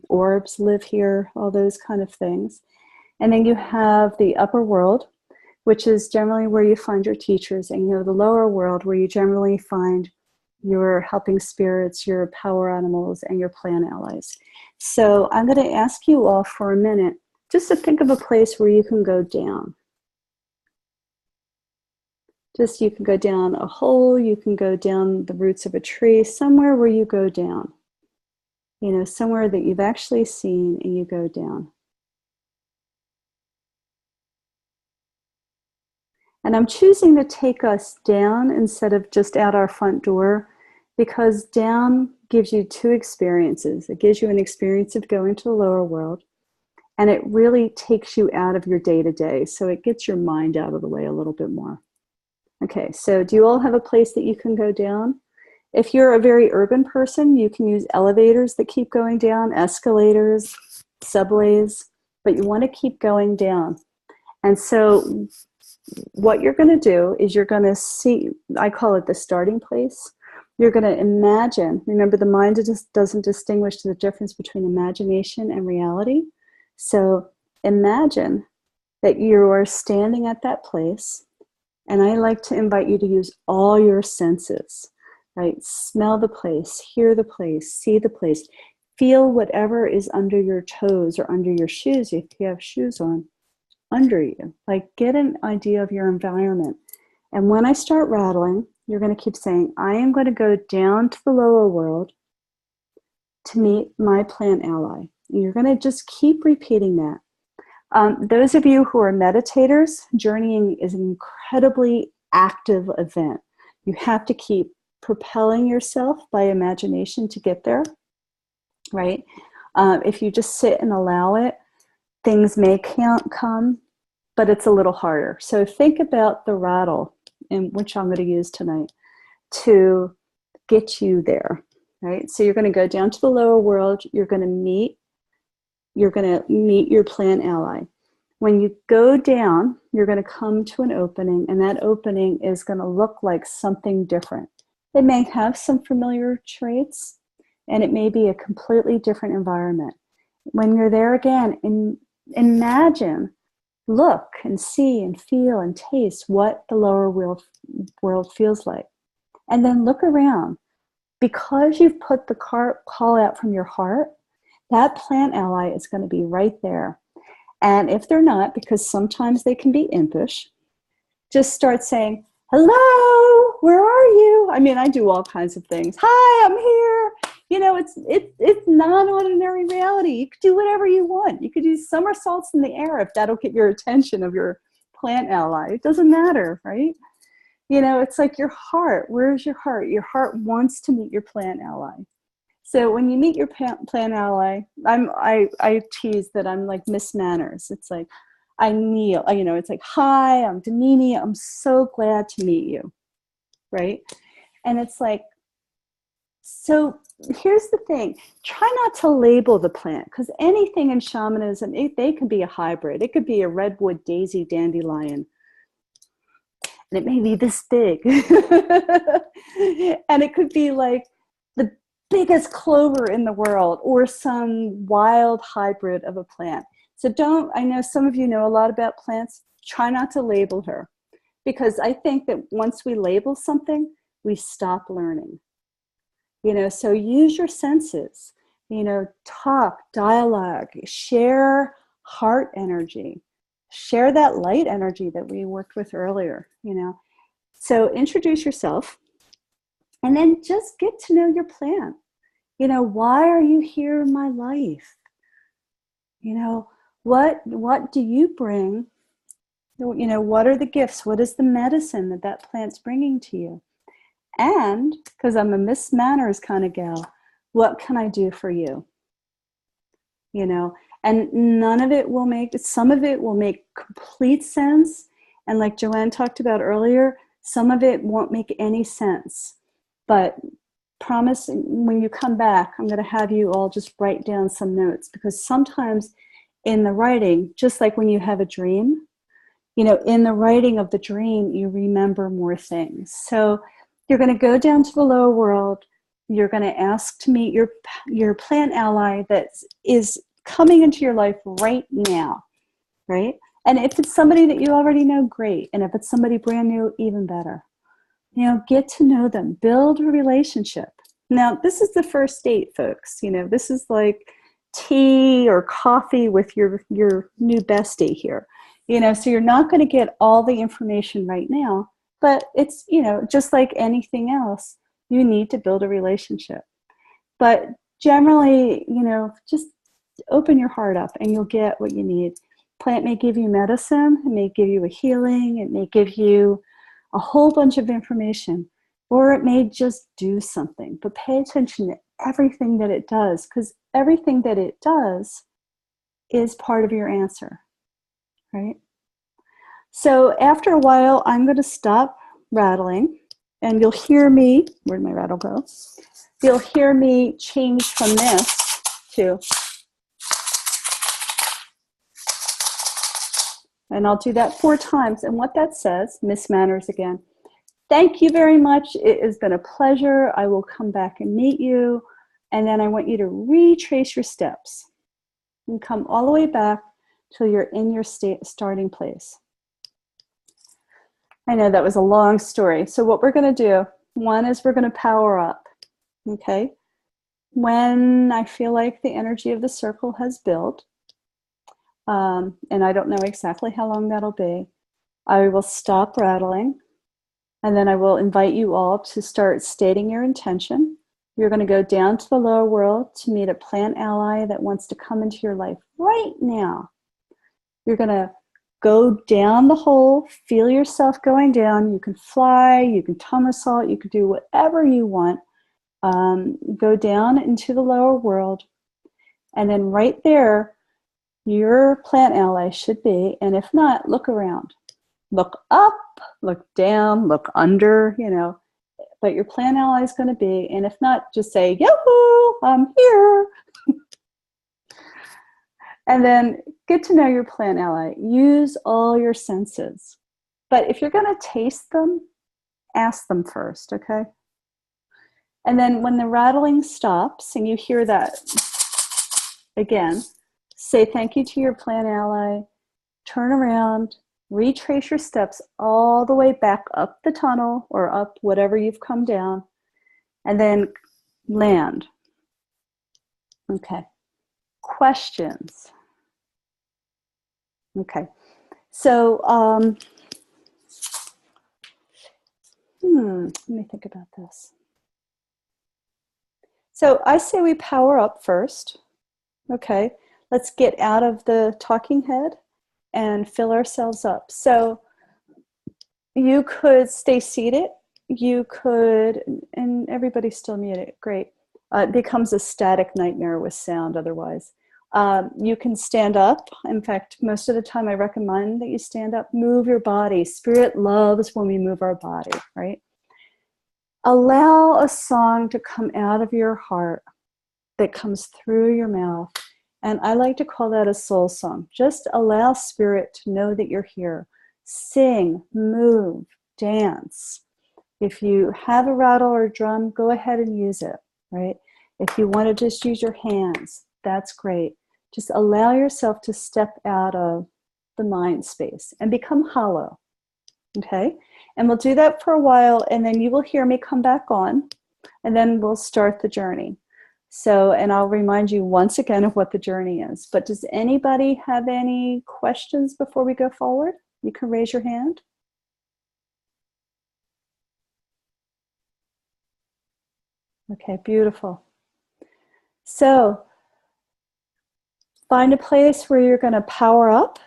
Orbs live here, all those kind of things. And then you have the upper world, which is generally where you find your teachers, and the lower world where you generally find your helping spirits, your power animals, and your plant allies. So I'm going to ask you all for a minute just to think of a place where you can go down. You can go down a hole, you can go down the roots of a tree, somewhere where you go down. Somewhere that you've actually seen and you go down. And I'm choosing to take us down instead of just out our front door, because down gives you two experiences. It gives you an experience of going to the lower world, and it really takes you out of your day-to-day. So it gets your mind out of the way a little bit more. Okay, so do you all have a place that you can go down? If you're a very urban person, you can use elevators that keep going down, escalators, subways, but you want to keep going down. And so what you're going to do is you're going to see, I call it the starting place. You're going to imagine, remember the mind just doesn't distinguish the difference between imagination and reality. So imagine that you are standing at that place, and I like to invite you to use all your senses, right? Smell the place, hear the place, see the place, feel whatever is under your toes or under your shoes if you have shoes on, under you. Like, get an idea of your environment. And when I start rattling, you're going to keep saying, I am going to go down to the lower world to meet my plant ally. And you're going to just keep repeating that. Those of you who are meditators, journeying is an incredibly active event. You have to keep propelling yourself by imagination to get there, right? If you just sit and allow it, things may can't come, but it's a little harder. So think about the rattle, which I'm going to use tonight, to get you there, right? So you're going to go down to the lower world. You're going to meet your plant ally. When you go down, you're going to come to an opening, and that opening is going to look like something different. It may have some familiar traits, and it may be a completely different environment. When you're there again, imagine look and see and feel and taste what the lower world feels like. And then look around. Because you've put the call out from your heart, that plant ally is going to be right there. And if they're not, because sometimes they can be impish, just start saying, hello, where are you? I mean, I do all kinds of things. Hi, I'm here. You know, it's non-ordinary reality. You could do whatever you want. You could do somersaults in the air if that'll get your attention of your plant ally. It doesn't matter, right? You know, it's like your heart. Where's your heart? Your heart wants to meet your plant ally. So when you meet your plant ally, I tease that I'm like Miss Manners. It's like, I kneel, you know, it's like, hi, I'm Damini. I'm so glad to meet you, right? And it's like, so here's the thing. Try not to label the plant, because anything in shamanism, they can be a hybrid. It could be a redwood daisy dandelion, and it may be this big. And it could be like the biggest clover in the world, or some wild hybrid of a plant. So I know some of you know a lot about plants. Try not to label her, because I think that once we label something, we stop learning. You know, so use your senses, you know, talk, dialogue, share heart energy, share that light energy that we worked with earlier, you know. So introduce yourself, and then just get to know your plant. You know, why are you here in my life? You know, what do you bring? You know, what are the gifts? What is the medicine that plant's bringing to you? And, because I'm a Miss Manners kind of gal, what can I do for you? You know, and some of it will make complete sense. And like Joanne talked about earlier, some of it won't make any sense. But promise, when you come back, I'm going to have you all just write down some notes, because sometimes in the writing, just like when you have a dream, you know, in the writing of the dream, you remember more things. So you're going to go down to the lower world. You're going to ask to meet your plant ally that is coming into your life right now, right? And if it's somebody that you already know, great. And if it's somebody brand new, even better. You know, get to know them, build a relationship. Now, this is the first date, folks. You know, this is like tea or coffee with your new bestie here. You know, so you're not going to get all the information right now, but it's, you know, just like anything else, you need to build a relationship. But generally, you know, just open your heart up and you'll get what you need. Plant may give you medicine, it may give you a healing, it may give you a whole bunch of information, or it may just do something. But pay attention to everything that it does, because everything that it does is part of your answer, right? So after a while, I'm going to stop rattling, and you'll hear me, where'd my rattle go? You'll hear me change from this to, and I'll do that 4 times. And what that says, Miss Manners again, thank you very much. It has been a pleasure. I will come back and meet you. And then I want you to retrace your steps and come all the way back till you're in your starting place. I know that was a long story. So what we're going to do, one is we're going to power up, okay? When I feel like the energy of the circle has built, and I don't know exactly how long that'll be, I will stop rattling, and then I will invite you all to start stating your intention. You're going to go down to the lower world to meet a plant ally that wants to come into your life right now. You're going to go down the hole, feel yourself going down. You can fly, you can somersault, you can do whatever you want. Go down into the lower world, and then right there, your plant ally should be. And if not, look around. Look up, look down, look under, you know, but your plant ally is going to be. And if not, just say, yahoo, I'm here. And then get to know your plant ally. Use all your senses. But if you're going to taste them, ask them first, okay? And then when the rattling stops and you hear that again, say thank you to your plant ally. turn around, retrace your steps all the way back up the tunnel or up whatever you've come down, and then land. Okay. Questions? Okay. So, let me think about this. So I say we power up first. Okay. Let's get out of the talking head and fill ourselves up. So you could stay seated. You could, and everybody's still muted. Great. It becomes a static nightmare with sound otherwise. You can stand up. In fact, most of the time I recommend that you stand up. Move your body. Spirit loves when we move our body, right? Allow a song to come out of your heart that comes through your mouth. And I like to call that a soul song. Just allow spirit to know that you're here. Sing, move, dance. If you have a rattle or a drum, go ahead and use it, right? If you want to just use your hands, that's great. Just allow yourself to step out of the mind space and become hollow, okay? And we'll do that for a while, and then you will hear me come back on, and then we'll start the journey. So, and I'll remind you once again of what the journey is. But does anybody have any questions before we go forward? You can raise your hand. Okay, beautiful. So, find a place where you're going to power up.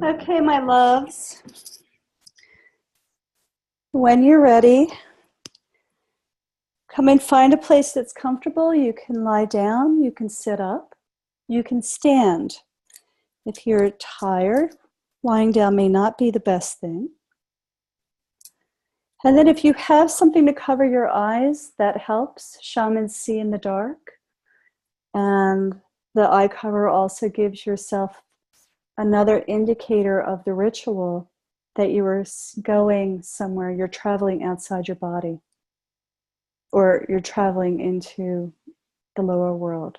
Okay, my loves. When you're ready, come and find a place that's comfortable. You can lie down, you can sit up, you can stand. If you're tired, lying down may not be the best thing. And then if you have something to cover your eyes, that helps. Shamans see in the dark. And the eye cover also gives yourself another indicator of the ritual that you are going somewhere, you're traveling outside your body, or you're traveling into the lower world.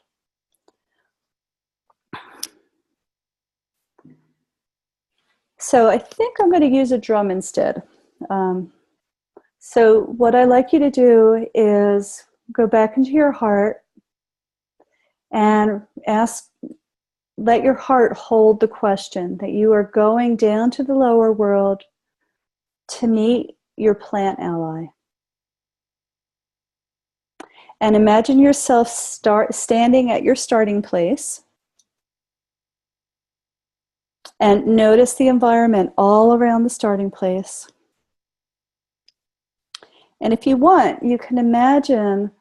So I think I'm going to use a drum instead. So what I'd like you to do is go back into your heart and let your heart hold the question that you are going down to the lower world to meet your plant ally. And imagine yourself standing at your starting place. And notice the environment all around the starting place. And if you want, you can imagine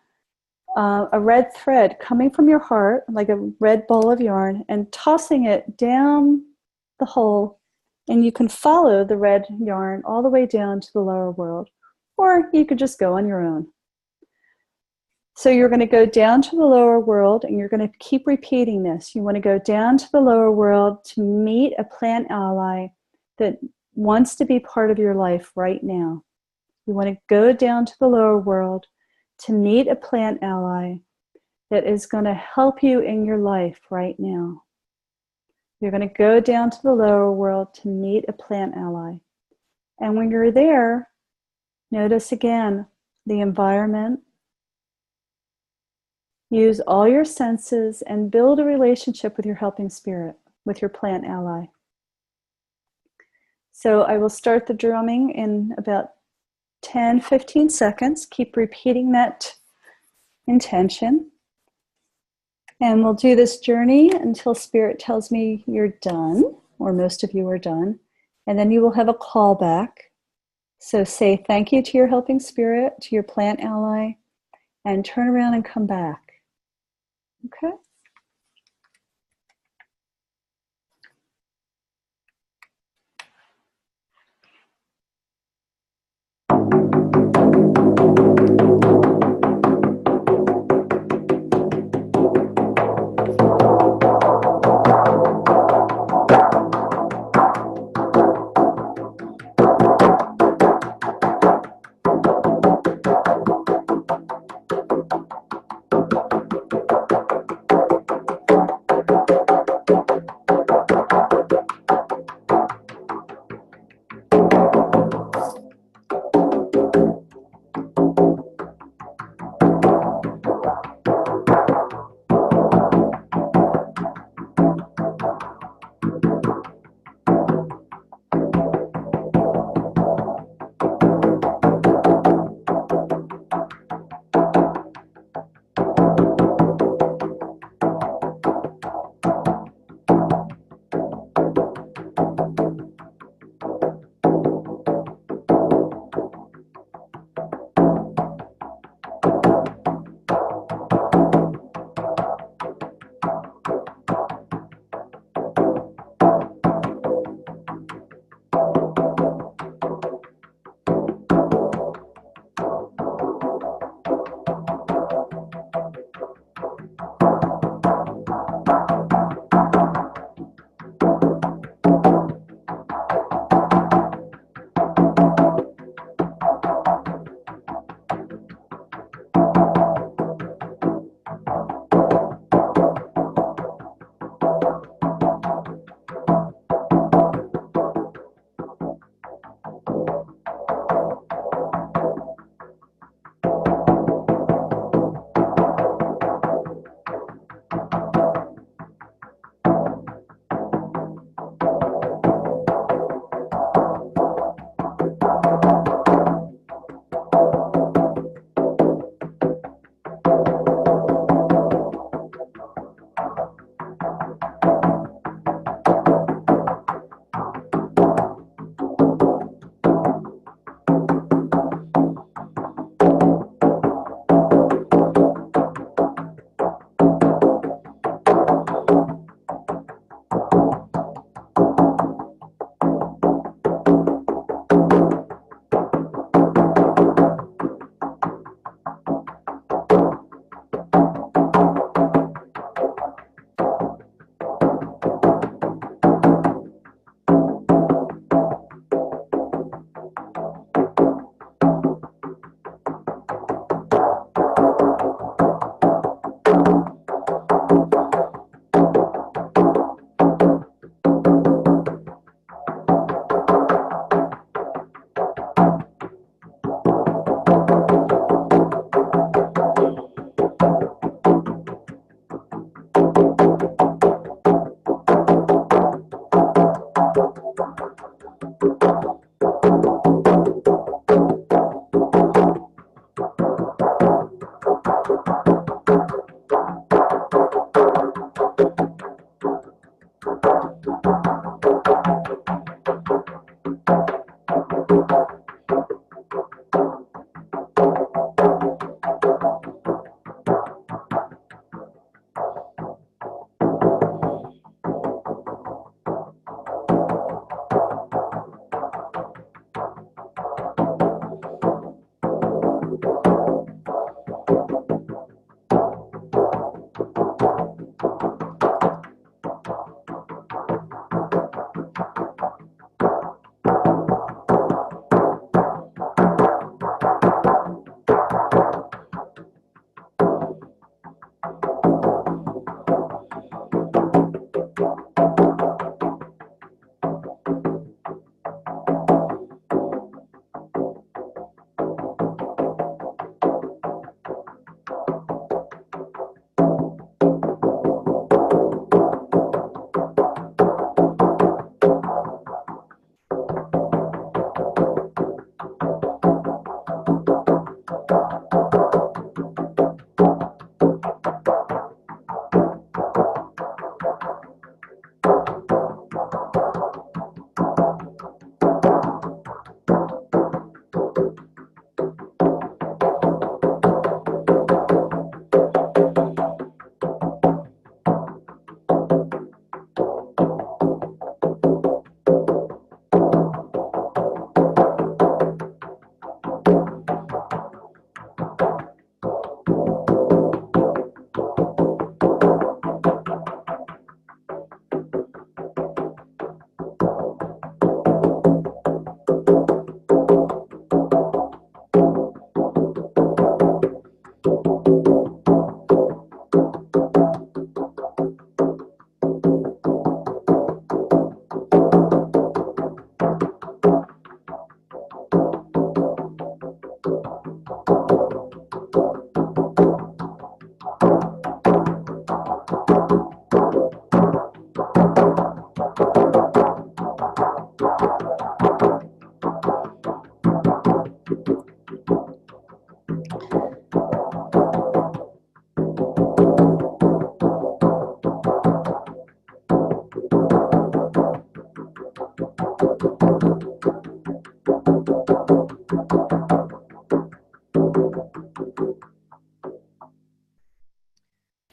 a red thread coming from your heart, like a red ball of yarn, and tossing it down the hole. And you can follow the red yarn all the way down to the lower world. Or you could just go on your own. So you're going to go down to the lower world, and you're going to keep repeating this. You want to go down to the lower world to meet a plant ally that wants to be part of your life right now. You want to go down to the lower world to meet a plant ally that is going to help you in your life right now. You're going to go down to the lower world to meet a plant ally. And when you're there, notice again the environment. Use all your senses and build a relationship with your helping spirit, with your plant ally. So I will start the drumming in about 10-15 seconds. Keep repeating that intention. And we'll do this journey until Spirit tells me you're done, or most of you are done. And then you will have a call back. So say thank you to your helping spirit, to your plant ally, and turn around and come back. Okay?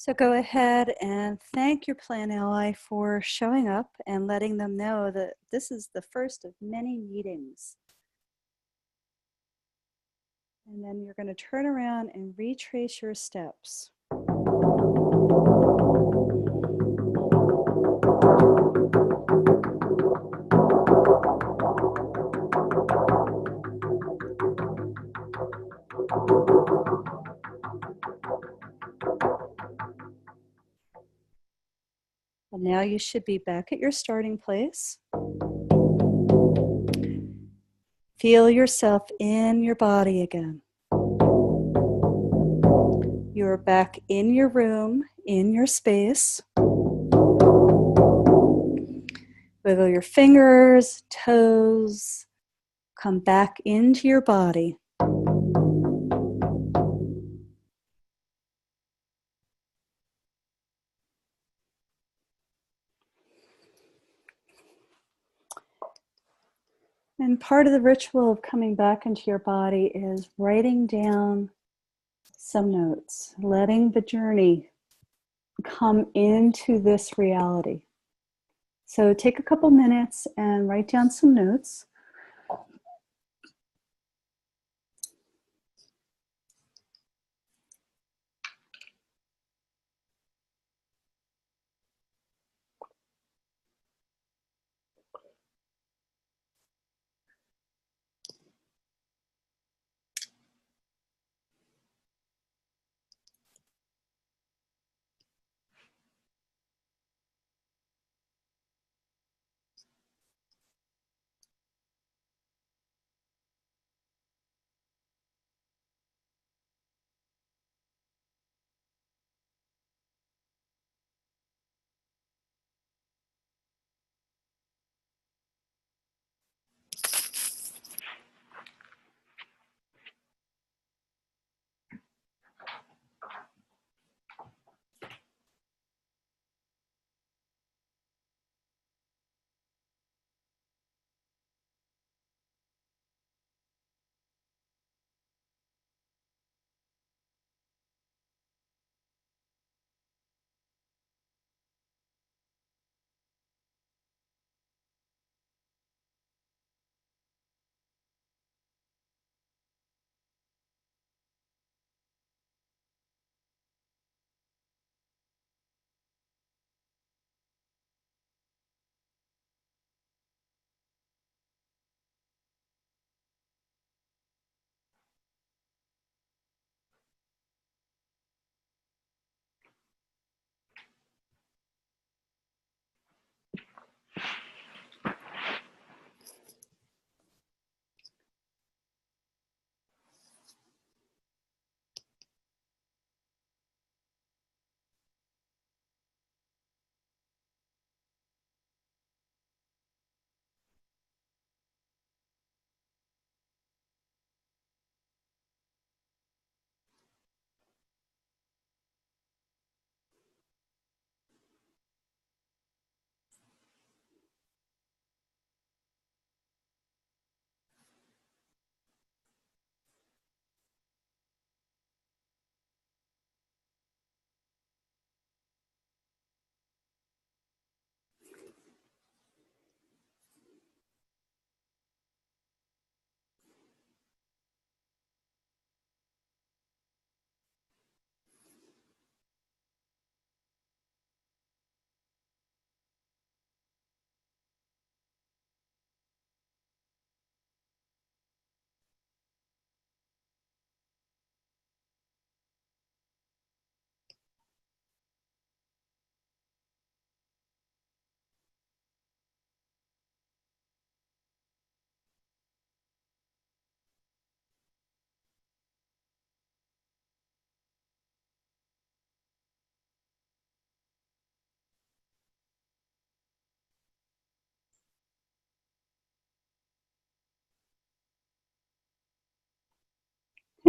So go ahead and thank your plan ally for showing up and letting them know that this is the first of many meetings. And then you're going to turn around and retrace your steps. And now you should be back at your starting place. Feel yourself in your body again. You're back in your room, in your space. Wiggle your fingers, toes, come back into your body. And part of the ritual of coming back into your body is writing down some notes, letting the journey come into this reality. So take a couple minutes and write down some notes.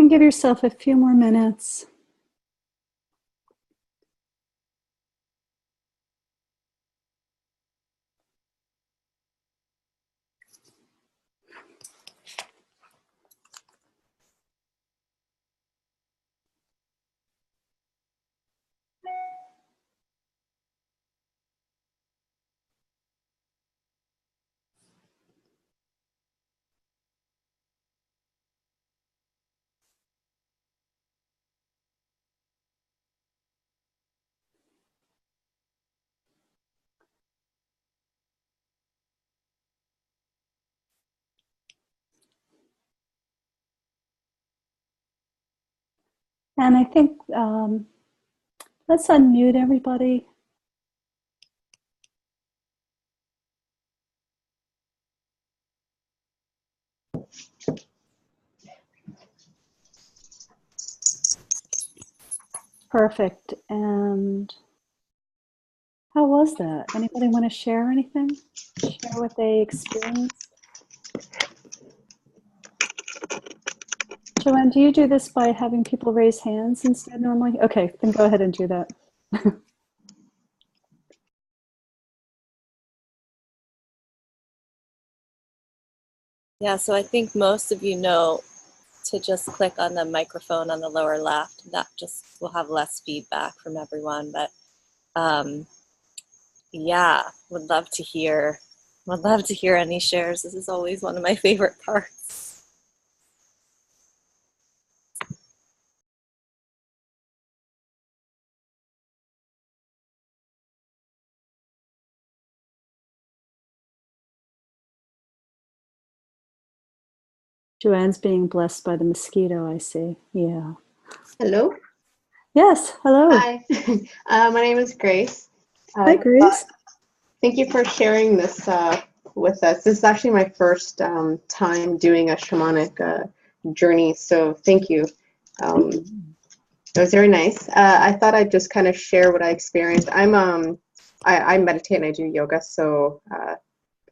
And give yourself a few more minutes. And I think let's unmute everybody. Perfect. And how was that? Anybody want to share anything? Share what they experienced? Joanne, do you do this by having people raise hands instead normally? Okay, then go ahead and do that. Yeah, so I think most of you know to just click on the microphone on the lower left. That just will have less feedback from everyone. But yeah, would love to hear any shares. This is always one of my favorite parts. Joanne's being blessed by the mosquito, I see. Yeah. Hello. Yes, hello. Hi. My name is Grace. Hi, Grace. Thank you for sharing this with us. This is actually my first time doing a shamanic journey, so thank you. It was very nice. I thought I'd just kind of share what I experienced. I meditate and I do yoga, so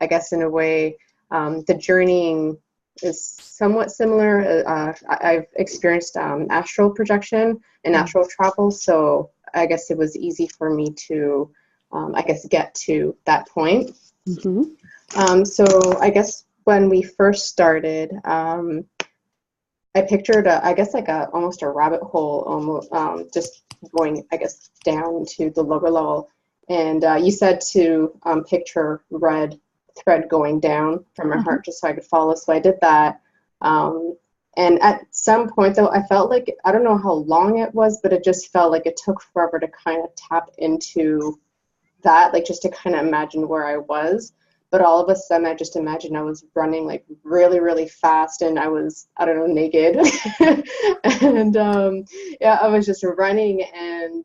I guess in a way the journeying is somewhat similar. I've experienced astral projection and astral travel, so I guess it was easy for me to, I guess, get to that point. Mm-hmm. So I guess when we first started, I pictured, I guess, like almost a rabbit hole, almost just going, I guess, down to the lower level. And you said to picture red thread going down from my heart just so I could follow. So I did that. And at some point, though, I felt like, I don't know how long it was, but it just felt like it took forever to kind of tap into that, like just to kind of imagine where I was. But all of a sudden, I just imagined I was running like really, really fast, and I was, I don't know, naked. And yeah, I was just running, and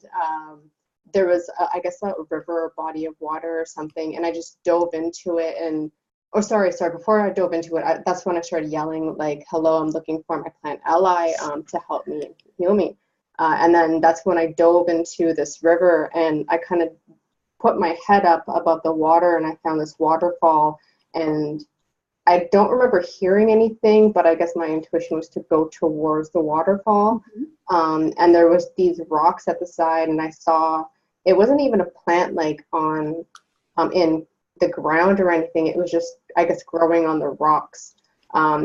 there was, I guess, a river, body of water or something, and I just dove into it. And, oh, sorry, before I dove into it, that's when I started yelling, like, hello, I'm looking for my plant ally to help me and heal me. And then that's when I dove into this river, and I kind of put my head up above the water, and I found this waterfall, and I don't remember hearing anything, but I guess my intuition was to go towards the waterfall. And there was these rocks at the side, and I saw, it wasn't even a plant like on in the ground or anything. It was just, I guess, growing on the rocks.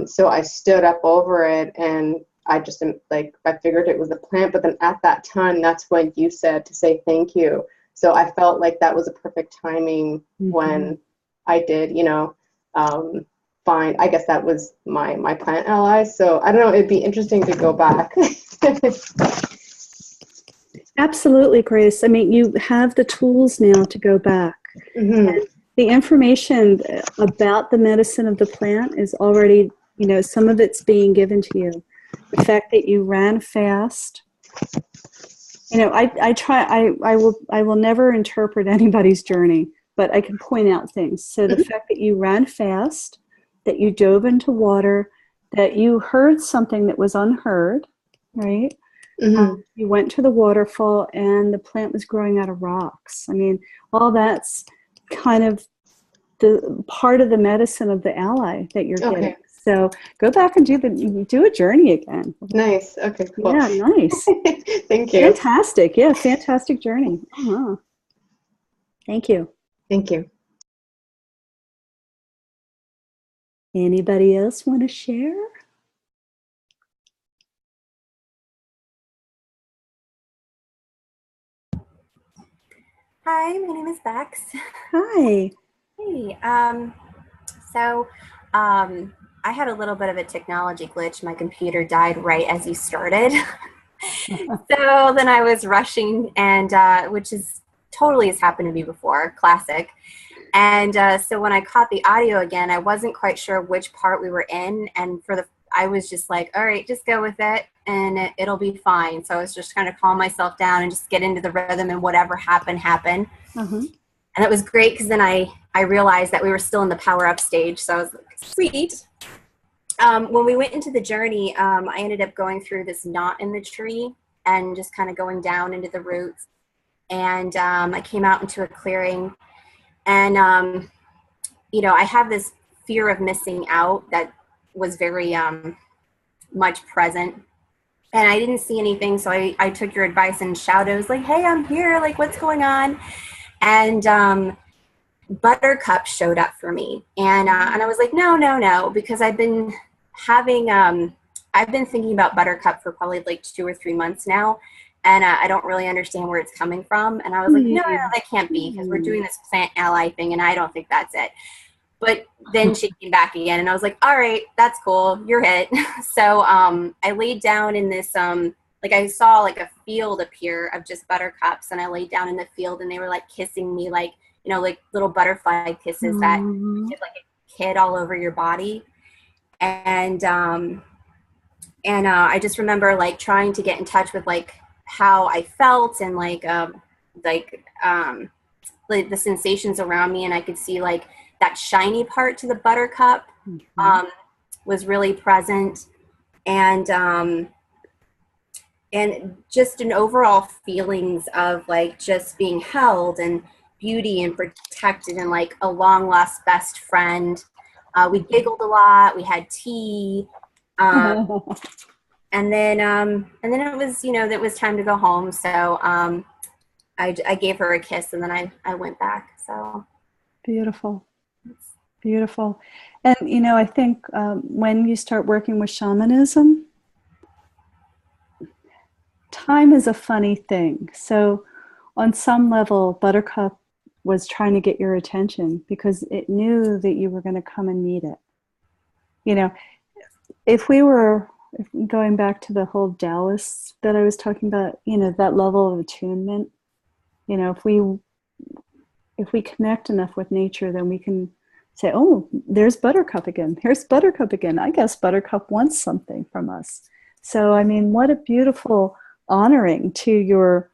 So I stood up over it, and I just like, I figured it was a plant, but then at that time, that's when you said to say thank you. So I felt like that was a perfect timing when I did, you know, find, I guess that was my plant ally. So I don't know, it'd be interesting to go back. Absolutely, Grace. I mean, you have the tools now to go back. And the information about the medicine of the plant is already, you know, some of it's being given to you. The fact that you ran fast. You know, I will never interpret anybody's journey, but I can point out things. So the fact that you ran fast, that you dove into water, that you heard something that was unheard, right? You went to the waterfall, and the plant was growing out of rocks. I mean, all that's kind of the part of the medicine of the ally that you're getting. So go back and do a journey again. Nice. Okay, cool. Yeah, nice. Thank you. Fantastic. Yeah, fantastic journey. Uh-huh. Thank you. Thank you. Anybody else want to share? Hi, my name is Bex. Hi. Hey, so I had a little bit of a technology glitch. My computer died right as you started. So then I was rushing, and which is totally has happened to me before, classic. And so when I caught the audio again, I wasn't quite sure which part we were in, and I was just like, all right, just go with it, and it'll be fine. So I was just trying to calm myself down and just get into the rhythm, and whatever happened. Uh-huh. And it was great because then I realized that we were still in the power up stage. So I was like, sweet. When we went into the journey, I ended up going through this knot in the tree and just kind of going down into the roots. And I came out into a clearing. And, I have this fear of missing out that was very much present. And I didn't see anything. So I took your advice and shouted. I was like, hey, I'm here. Like, what's going on? And Buttercup showed up for me. And I was like, no, because I've been thinking about Buttercup for probably like 2 or 3 months now. And I don't really understand where it's coming from. And I was like, no, that can't be, because we're doing this plant ally thing, and I don't think that's it. But then she came back again, and I was like, all right, that's cool. You're it. So I laid down in this, I saw like a field appear of just buttercups, and I laid down in the field, and they were like kissing me, like, like little butterfly kisses that you give like a kid all over your body. And I just remember like trying to get in touch with like how I felt, and like the sensations around me, and I could see like that shiny part to the buttercup was really present, and just an overall feelings of like just being held and beauty and protected, and like a long lost best friend. We giggled a lot. We had tea. And then it was, that was time to go home. So I gave her a kiss, and then I went back. So Beautiful. Beautiful. And, I think when you start working with shamanism, time is a funny thing. So on some level, Buttercup was trying to get your attention because it knew that you were going to come and meet it. If going back to the whole Taoist that I was talking about, that level of attunement, if we connect enough with nature, then we can say, oh, there's Buttercup again. Here's Buttercup again. I guess Buttercup wants something from us. So, I mean, what a beautiful honoring to your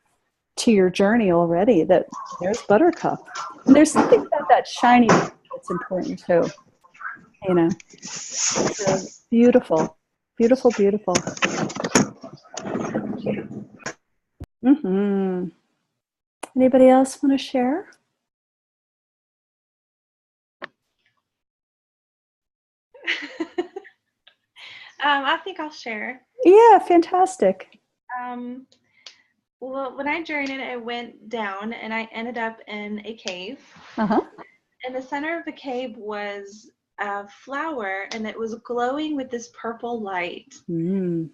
journey already, that there's Buttercup. And there's something about that shiny that's important too. So beautiful, beautiful, beautiful. Anybody else want to share? I think I'll share. Yeah, fantastic. Well, when I journeyed, I went down and I ended up in a cave. Uh-huh. In the center of the cave was a flower, and it was glowing with this purple light. And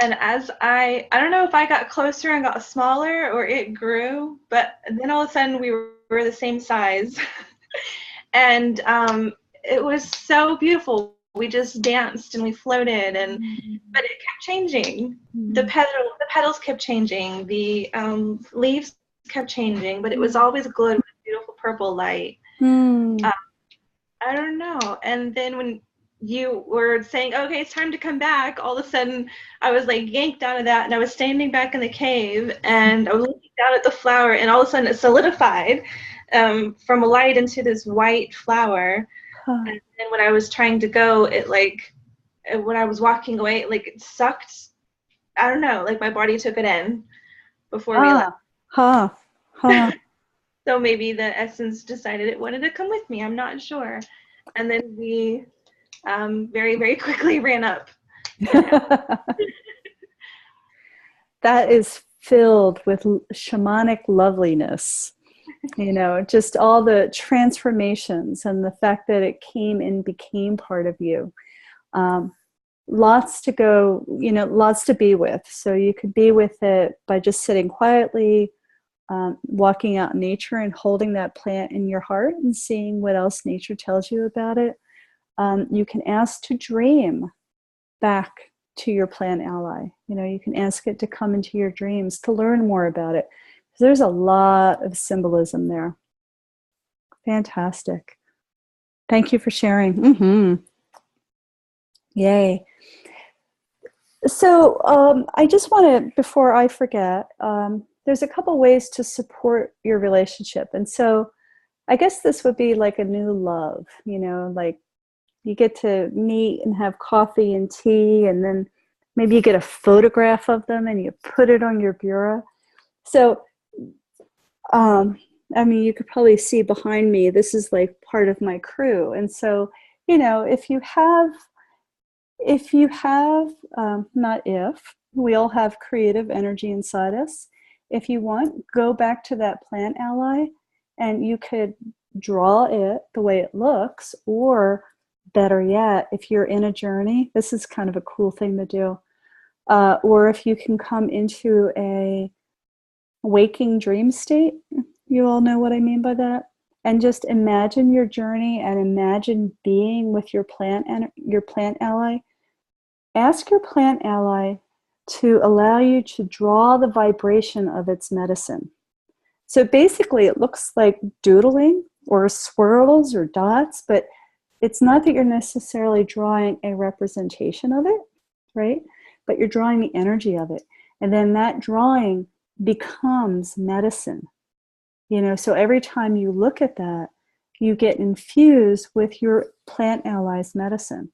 as I don't know if I got closer and got smaller or it grew, but then all of a sudden we were the same size. And it was so beautiful. We just danced and we floated, but it kept changing. The petals kept changing. The leaves kept changing, but it was always glowed with beautiful purple light. I don't know. And then when you were saying, okay, it's time to come back, all of a sudden I was like yanked out of that, and I was standing back in the cave, and I was looking down at the flower, and all of a sudden it solidified from a light into this white flower. And then when I was trying to go, when I was walking away, it sucked. I don't know, my body took it in before we left. So maybe the essence decided it wanted to come with me. I'm not sure. And then we very, very quickly ran up. That is filled with shamanic loveliness. Just all the transformations and the fact that it came and became part of you. Lots to go, lots to be with. So you could be with it by just sitting quietly, walking out in nature and holding that plant in your heart and seeing what else nature tells you about it. You can ask to dream back to your plant ally. You can ask it to come into your dreams to learn more about it. There's a lot of symbolism there. Fantastic. Thank you for sharing. Mm-hmm. Yay. So I just want to, before I forget, there's a couple ways to support your relationship. And so I guess this would be like a new love, like you get to meet and have coffee and tea, and then maybe you get a photograph of them and you put it on your bureau. So, you could probably see behind me, this is like part of my crew. And so, if you have, we all have creative energy inside us. If you want, go back to that plant ally and you could draw it the way it looks, or better yet, if you're in a journey, this is kind of a cool thing to do. Or if you can come into a waking dream state, you all know what I mean by that. And just imagine your journey and imagine being with your plant ally. Ask your plant ally to allow you to draw the vibration of its medicine. So basically it looks like doodling or swirls or dots, but it's not that you're necessarily drawing a representation of it, right? But you're drawing the energy of it. And then that drawing becomes medicine. So every time you look at that, you get infused with your plant ally's medicine.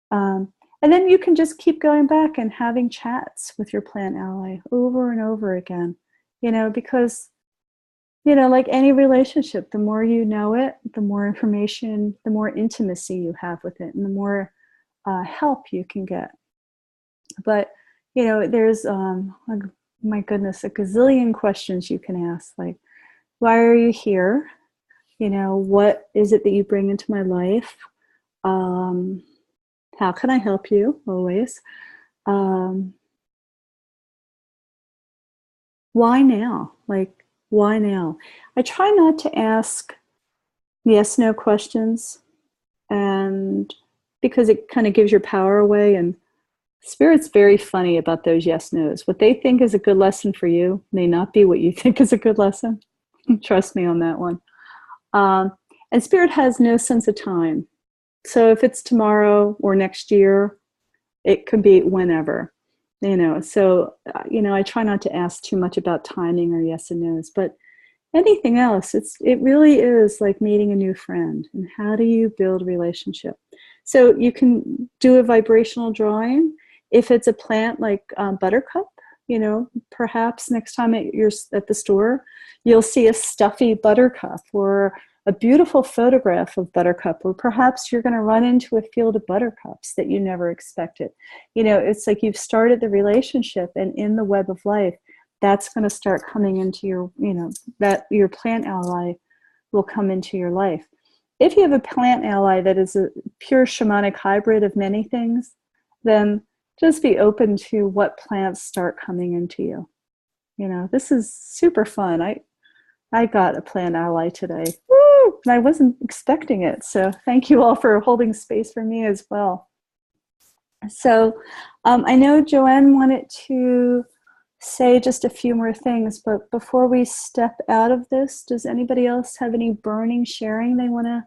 And then you can just keep going back and having chats with your plant ally over and over again, because, like any relationship, the more you know it, the more information, the more intimacy you have with it, and the more help you can get. But, there's, my goodness, a gazillion questions you can ask, like, why are you here? What is it that you bring into my life? How can I help you? Always. Why now? Like, why now? I try not to ask yes, no questions, and because it kind of gives your power away, and Spirit's very funny about those yes, no's. What they think is a good lesson for you may not be what you think is a good lesson. Trust me on that one. And Spirit has no sense of time. So if it's tomorrow or next year, it could be whenever, So, I try not to ask too much about timing or yes and no's, but anything else, it really is like meeting a new friend. And how do you build a relationship? So you can do a vibrational drawing. If it's a plant like buttercup, perhaps next time you're at the store, you'll see a stuffy buttercup or a beautiful photograph of buttercup, or perhaps you're going to run into a field of buttercups that you never expected. It's like you've started the relationship, and in the web of life, that's going to start coming into your, that your plant ally will come into your life. If you have a plant ally that is a pure shamanic hybrid of many things, then just be open to what plants start coming into you. This is super fun. I got a plant ally today. Woo! And I wasn't expecting it. So thank you all for holding space for me as well. So I know Joanne wanted to say just a few more things, but before we step out of this, does anybody else have any burning sharing they want to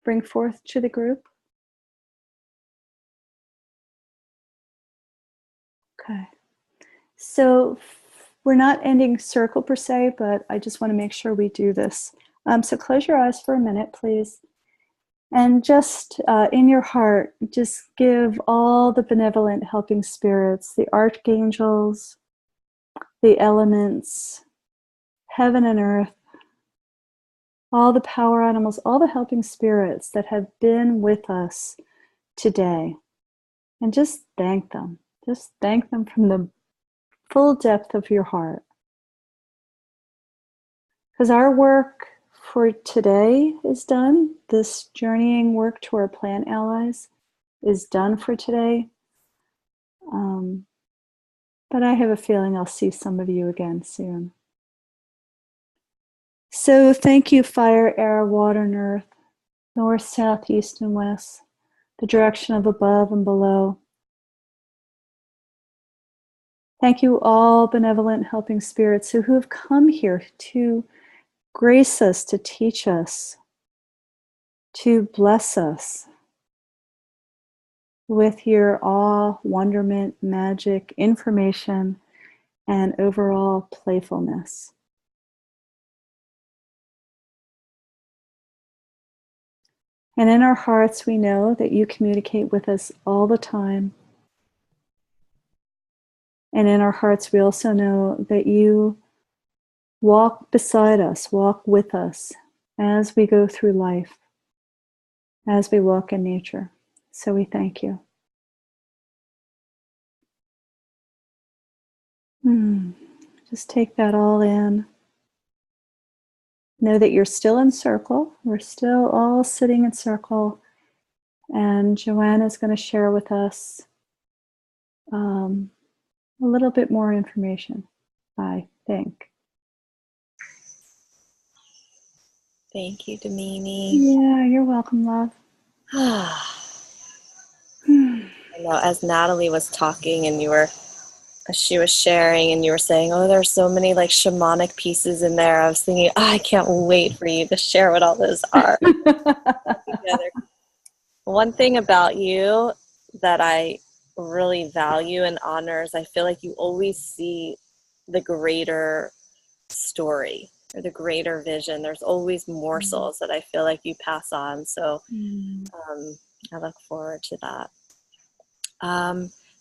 bring forth to the group? Okay. So we're not ending circle per se, but I just want to make sure we do this. So close your eyes for a minute, please. And just in your heart, just give all the benevolent helping spirits, the archangels, the elements, heaven and earth, all the power animals, all the helping spirits that have been with us today, and just thank them. Just thank them from the full depth of your heart. Because our work for today is done. This journeying work to our plant allies is done for today. But I have a feeling I'll see some of you again soon. So thank you, fire, air, water, and earth, north, south, east, and west, the direction of above and below. Thank you, all benevolent helping spirits who have come here to grace us, to teach us, to bless us with your awe, wonderment, magic, information, and overall playfulness. And in our hearts, we know that you communicate with us all the time. And in our hearts, we also know that you walk beside us, walk with us as we go through life, as we walk in nature. So we thank you. Just take that all in. Know that you're still in circle. We're still all sitting in circle. And Joanne is going to share with us a little bit more information, I think. Thank you, Damini. Yeah, you're welcome, love. I know, as Natalie was talking and as she was sharing and you were saying, oh, there's so many like shamanic pieces in there, I was thinking, oh, I can't wait for you to share what all those are together. One thing about you that I really value and honor is I feel like you always see the greater story or the greater vision. There's always morsels that I feel like you pass on. So I look forward to that.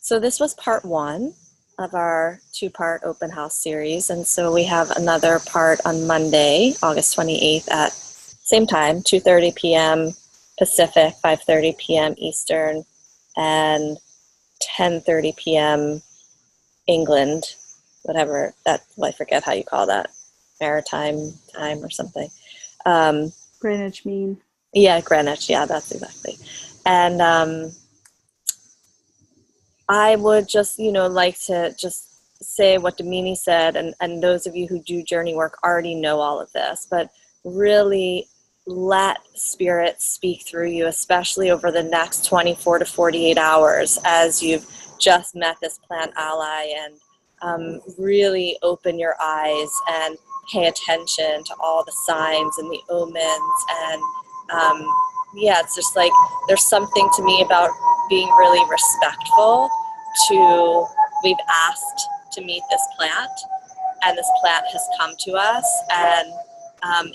So this was part 1 of our 2-part open house series. And so we have another part on Monday, August 28th at same time, 2:30 p.m. Pacific, 5:30 p.m. Eastern, and 10:30 p.m. England, whatever that, well, I forget how you call that, maritime time or something. Greenwich Mean. Yeah, Greenwich, yeah, that's exactly. And I would just, like to just say what Damini said, and those of you who do journey work already know all of this, but really let spirit speak through you, especially over the next 24 to 48 hours as you've just met this plant ally, and really open your eyes and pay attention to all the signs and the omens. And yeah, it's just like there's something to me about being really respectful to, we've asked to meet this plant and this plant has come to us, and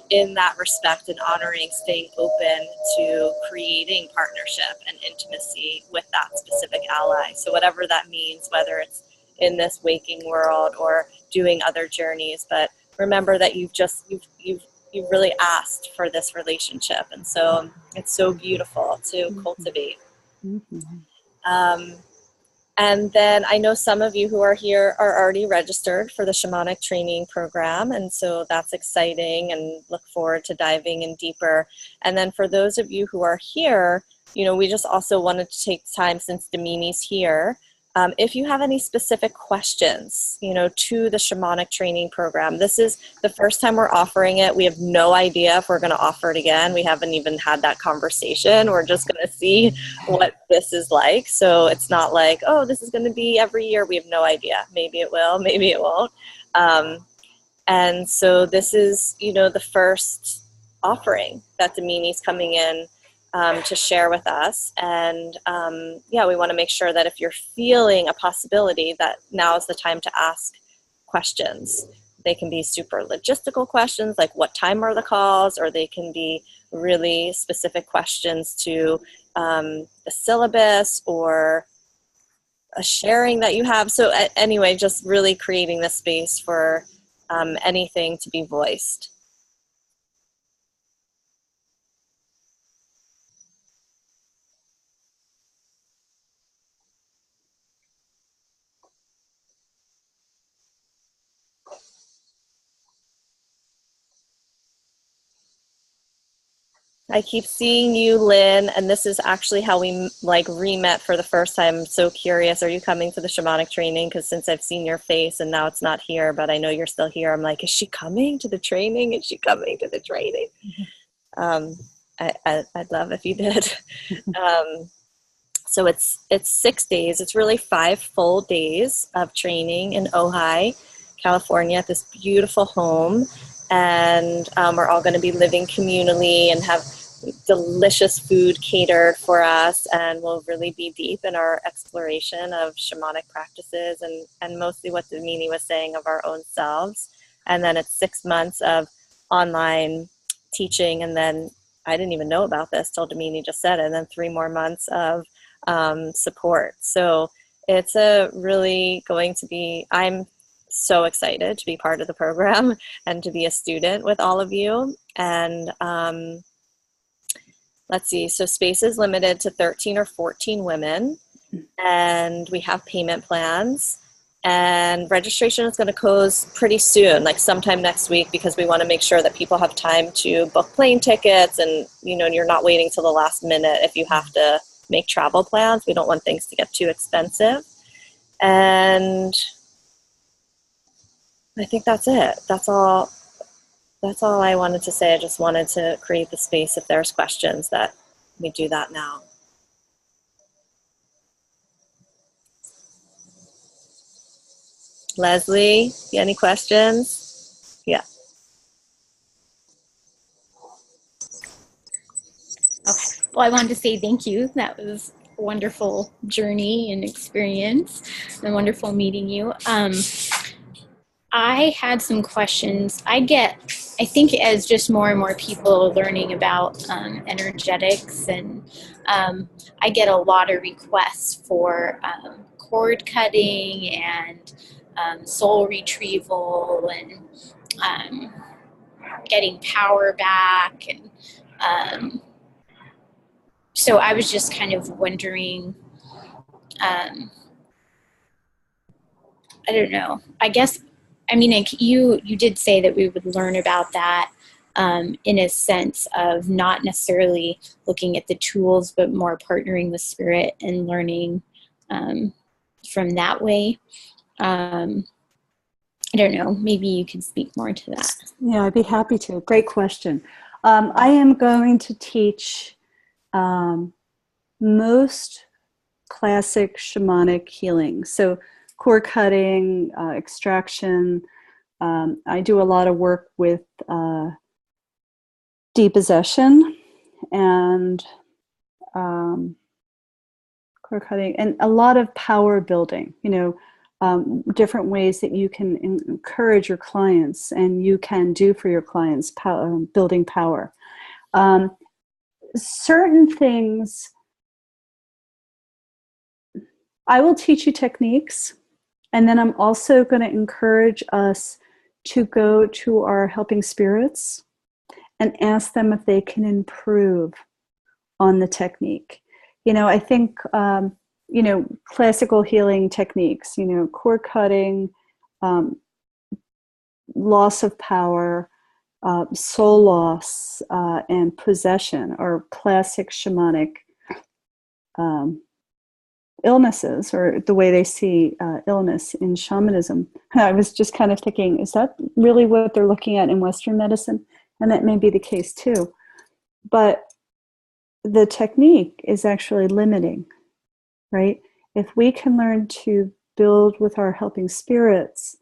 in that respect and honoring, staying open to creating partnership and intimacy with that specific ally. So whatever that means, whether it's in this waking world or doing other journeys, but remember that you've really asked for this relationship, and so it's so beautiful to cultivate. And then I know some of you who are here are already registered for the shamanic training program, and so that's exciting, and look forward to diving in deeper. And then for those of you who are here, we just also wanted to take time, since Damini's here, if you have any specific questions, to the shamanic training program. This is the first time we're offering it. We have no idea if we're going to offer it again. We haven't even had that conversation. We're just going to see what this is like. So it's not like, oh, this is going to be every year. We have no idea. Maybe it will, maybe it won't. And so this is, the first offering that Damini's coming in to share with us. And yeah, we want to make sure that if you're feeling a possibility, that now is the time to ask questions. They can be super logistical questions, like what time are the calls, or they can be really specific questions to the syllabus or a sharing that you have. So anyway, just really creating the space for anything to be voiced. I keep seeing you, Lynn, and this is actually how we like re-met for the first time. I'm so curious. Are you coming to the shamanic training? Because since I've seen your face and now it's not here, but I know you're still here, I'm like, is she coming to the training? Is she coming to the training? I'd love if you did. So it's 6 days. It's really 5 full days of training in Ojai, California, at this beautiful home. And we're all going to be living communally and have delicious food catered for us, and we'll really be deep in our exploration of shamanic practices and mostly what Damini was saying of our own selves. And then it's 6 months of online teaching, and then I didn't even know about this till Damini just said it, and then 3 more months of support. So it's a really going to be, I'm so excited to be part of the program and to be a student with all of you. And let's see, so space is limited to 13 or 14 women, and we have payment plans, and registration is going to close pretty soon, like sometime next week, because we want to make sure that people have time to book plane tickets, and you're not waiting till the last minute if you have to make travel plans. We don't want things to get too expensive. And I think that's it. That's all I wanted to say. I just wanted to create the space if there's questions that we do that now. Leslie, any questions? Yeah. Okay. Well, I wanted to say thank you. That was a wonderful journey and experience, and wonderful meeting you. I had some questions. I think as just more and more people learning about energetics, and I get a lot of requests for cord cutting and soul retrieval and getting power back. And so I was just kind of wondering, I don't know, you did say that we would learn about that in a sense of not necessarily looking at the tools, but more partnering with spirit and learning from that way. I don't know, maybe you could speak more to that. Yeah, I'd be happy to. Great question. I am going to teach most classic shamanic healing. So cord cutting, extraction. I do a lot of work with depossession and cord cutting, and a lot of power building, different ways that you can encourage your clients and you can do for your clients, building power. Certain things, I will teach you techniques, and then I'm also going to encourage us to go to our helping spirits and ask them if they can improve on the technique. I think, classical healing techniques, cord cutting, loss of power, soul loss, and possession are classic shamanic illnesses, or the way they see illness in shamanism. I was just kind of thinking, is that really what they're looking at in Western medicine? And that may be the case too. But the technique is actually limiting, right? If we can learn to build with our helping spirits,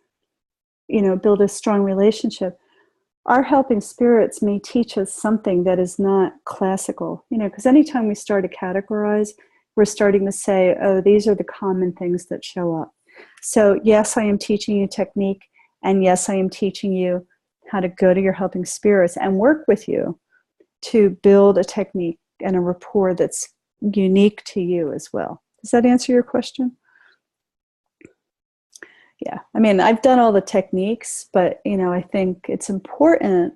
build a strong relationship, our helping spirits may teach us something that is not classical, because anytime we start to categorize, we're starting to say, oh, these are the common things that show up. So yes, I am teaching you technique, and yes, I am teaching you how to go to your helping spirits and work with you to build a technique and a rapport that's unique to you as well. Does that answer your question? Yeah, I've done all the techniques, but I think it's important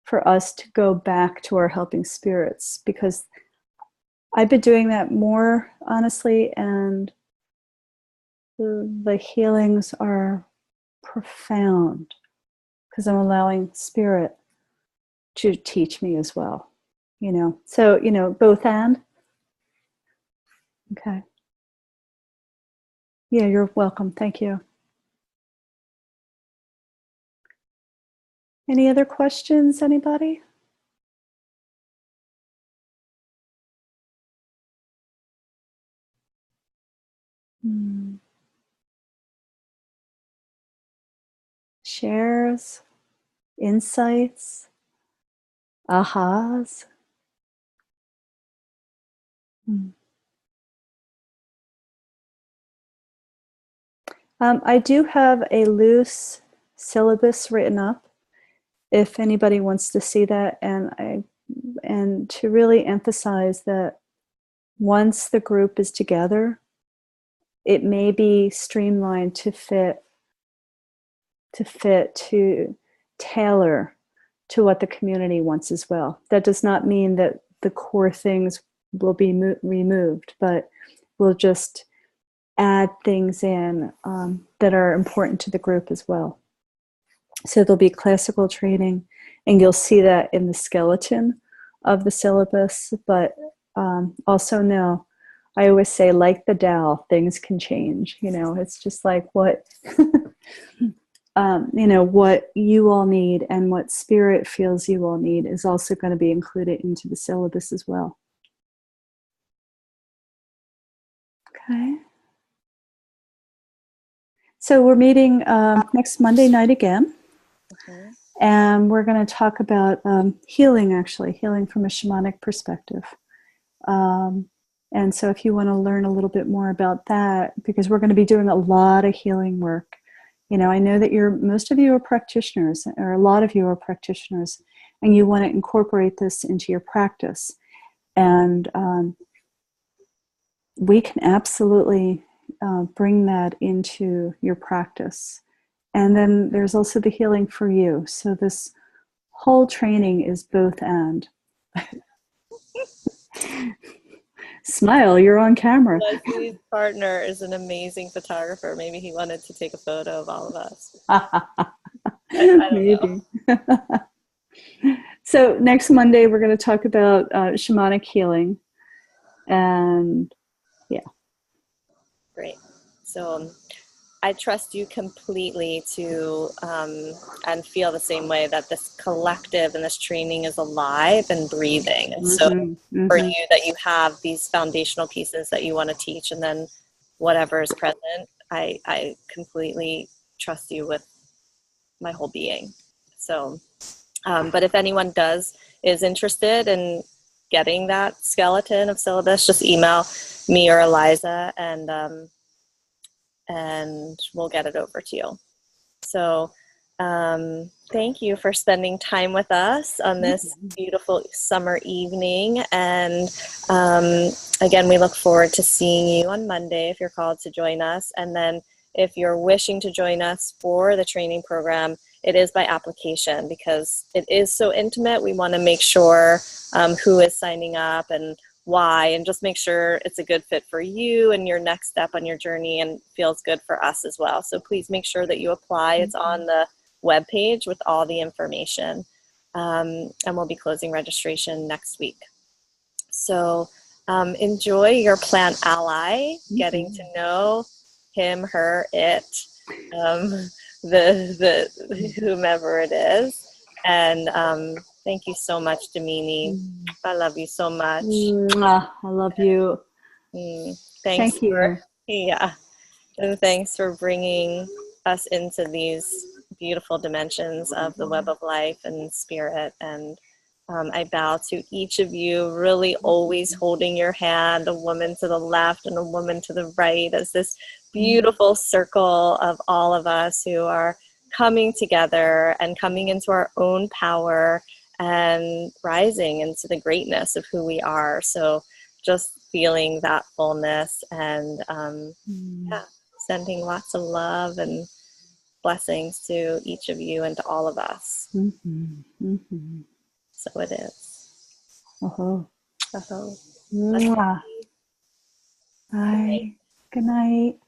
for us to go back to our helping spirits, because I've been doing that more, honestly, and the healings are profound because I'm allowing spirit to teach me as well. So, both and. Okay. Yeah, you're welcome. Thank you. Any other questions, anybody? Shares, insights, ahas. I do have a loose syllabus written up if anybody wants to see that, and to really emphasize that once the group is together, it may be streamlined to tailor to what the community wants as well. That does not mean that the core things will be removed, but we'll just add things in that are important to the group as well. So there'll be classical training, and you'll see that in the skeleton of the syllabus, but also know, I always say, like the Tao, things can change. It's just like what, what you all need and what spirit feels you all need is also going to be included into the syllabus as well. Okay. So we're meeting next Monday night again. Okay. And we're going to talk about healing from a shamanic perspective. And so if you want to learn a little bit more about that, because we're going to be doing a lot of healing work. I know that most of you are practitioners, or a lot of you are practitioners, and you want to incorporate this into your practice. And we can absolutely bring that into your practice. And then there's also the healing for you. So this whole training is both and. Smile, you're on camera. Leslie's partner is an amazing photographer. Maybe he wanted to take a photo of all of us. Maybe. So next Monday, we're going to talk about shamanic healing. And yeah. Great. So I trust you completely to and feel the same way, that this collective and this training is alive and breathing. And so for you, that you have these foundational pieces that you want to teach, and then whatever is present, I completely trust you with my whole being. So, but if anyone is interested in getting that skeleton of syllabus, just email me or Eliza, and we'll get it over to you. So thank you for spending time with us on this beautiful summer evening. And again, we look forward to seeing you on Monday if you're called to join us. And then if you're wishing to join us for the training program, it is by application, because it is so intimate. We want to make sure who is signing up and why, and just make sure it's a good fit for you and your next step on your journey, and feels good for us as well. So please make sure that you apply. It's on the webpage with all the information, and we'll be closing registration next week. So enjoy your plant ally, getting to know him, her, it, the whomever it is. And thank you so much, Damini. I love you so much. I love you. Thanks Thank you. Yeah. And thanks for bringing us into these beautiful dimensions of the web of life and spirit. And I bow to each of you, really always holding your hand, a woman to the left and a woman to the right, as this beautiful circle of all of us who are coming together and coming into our own power and rising into the greatness of who we are. So just feeling that fullness, and sending lots of love and blessings to each of you and to all of us. So it is. Bye. Good night.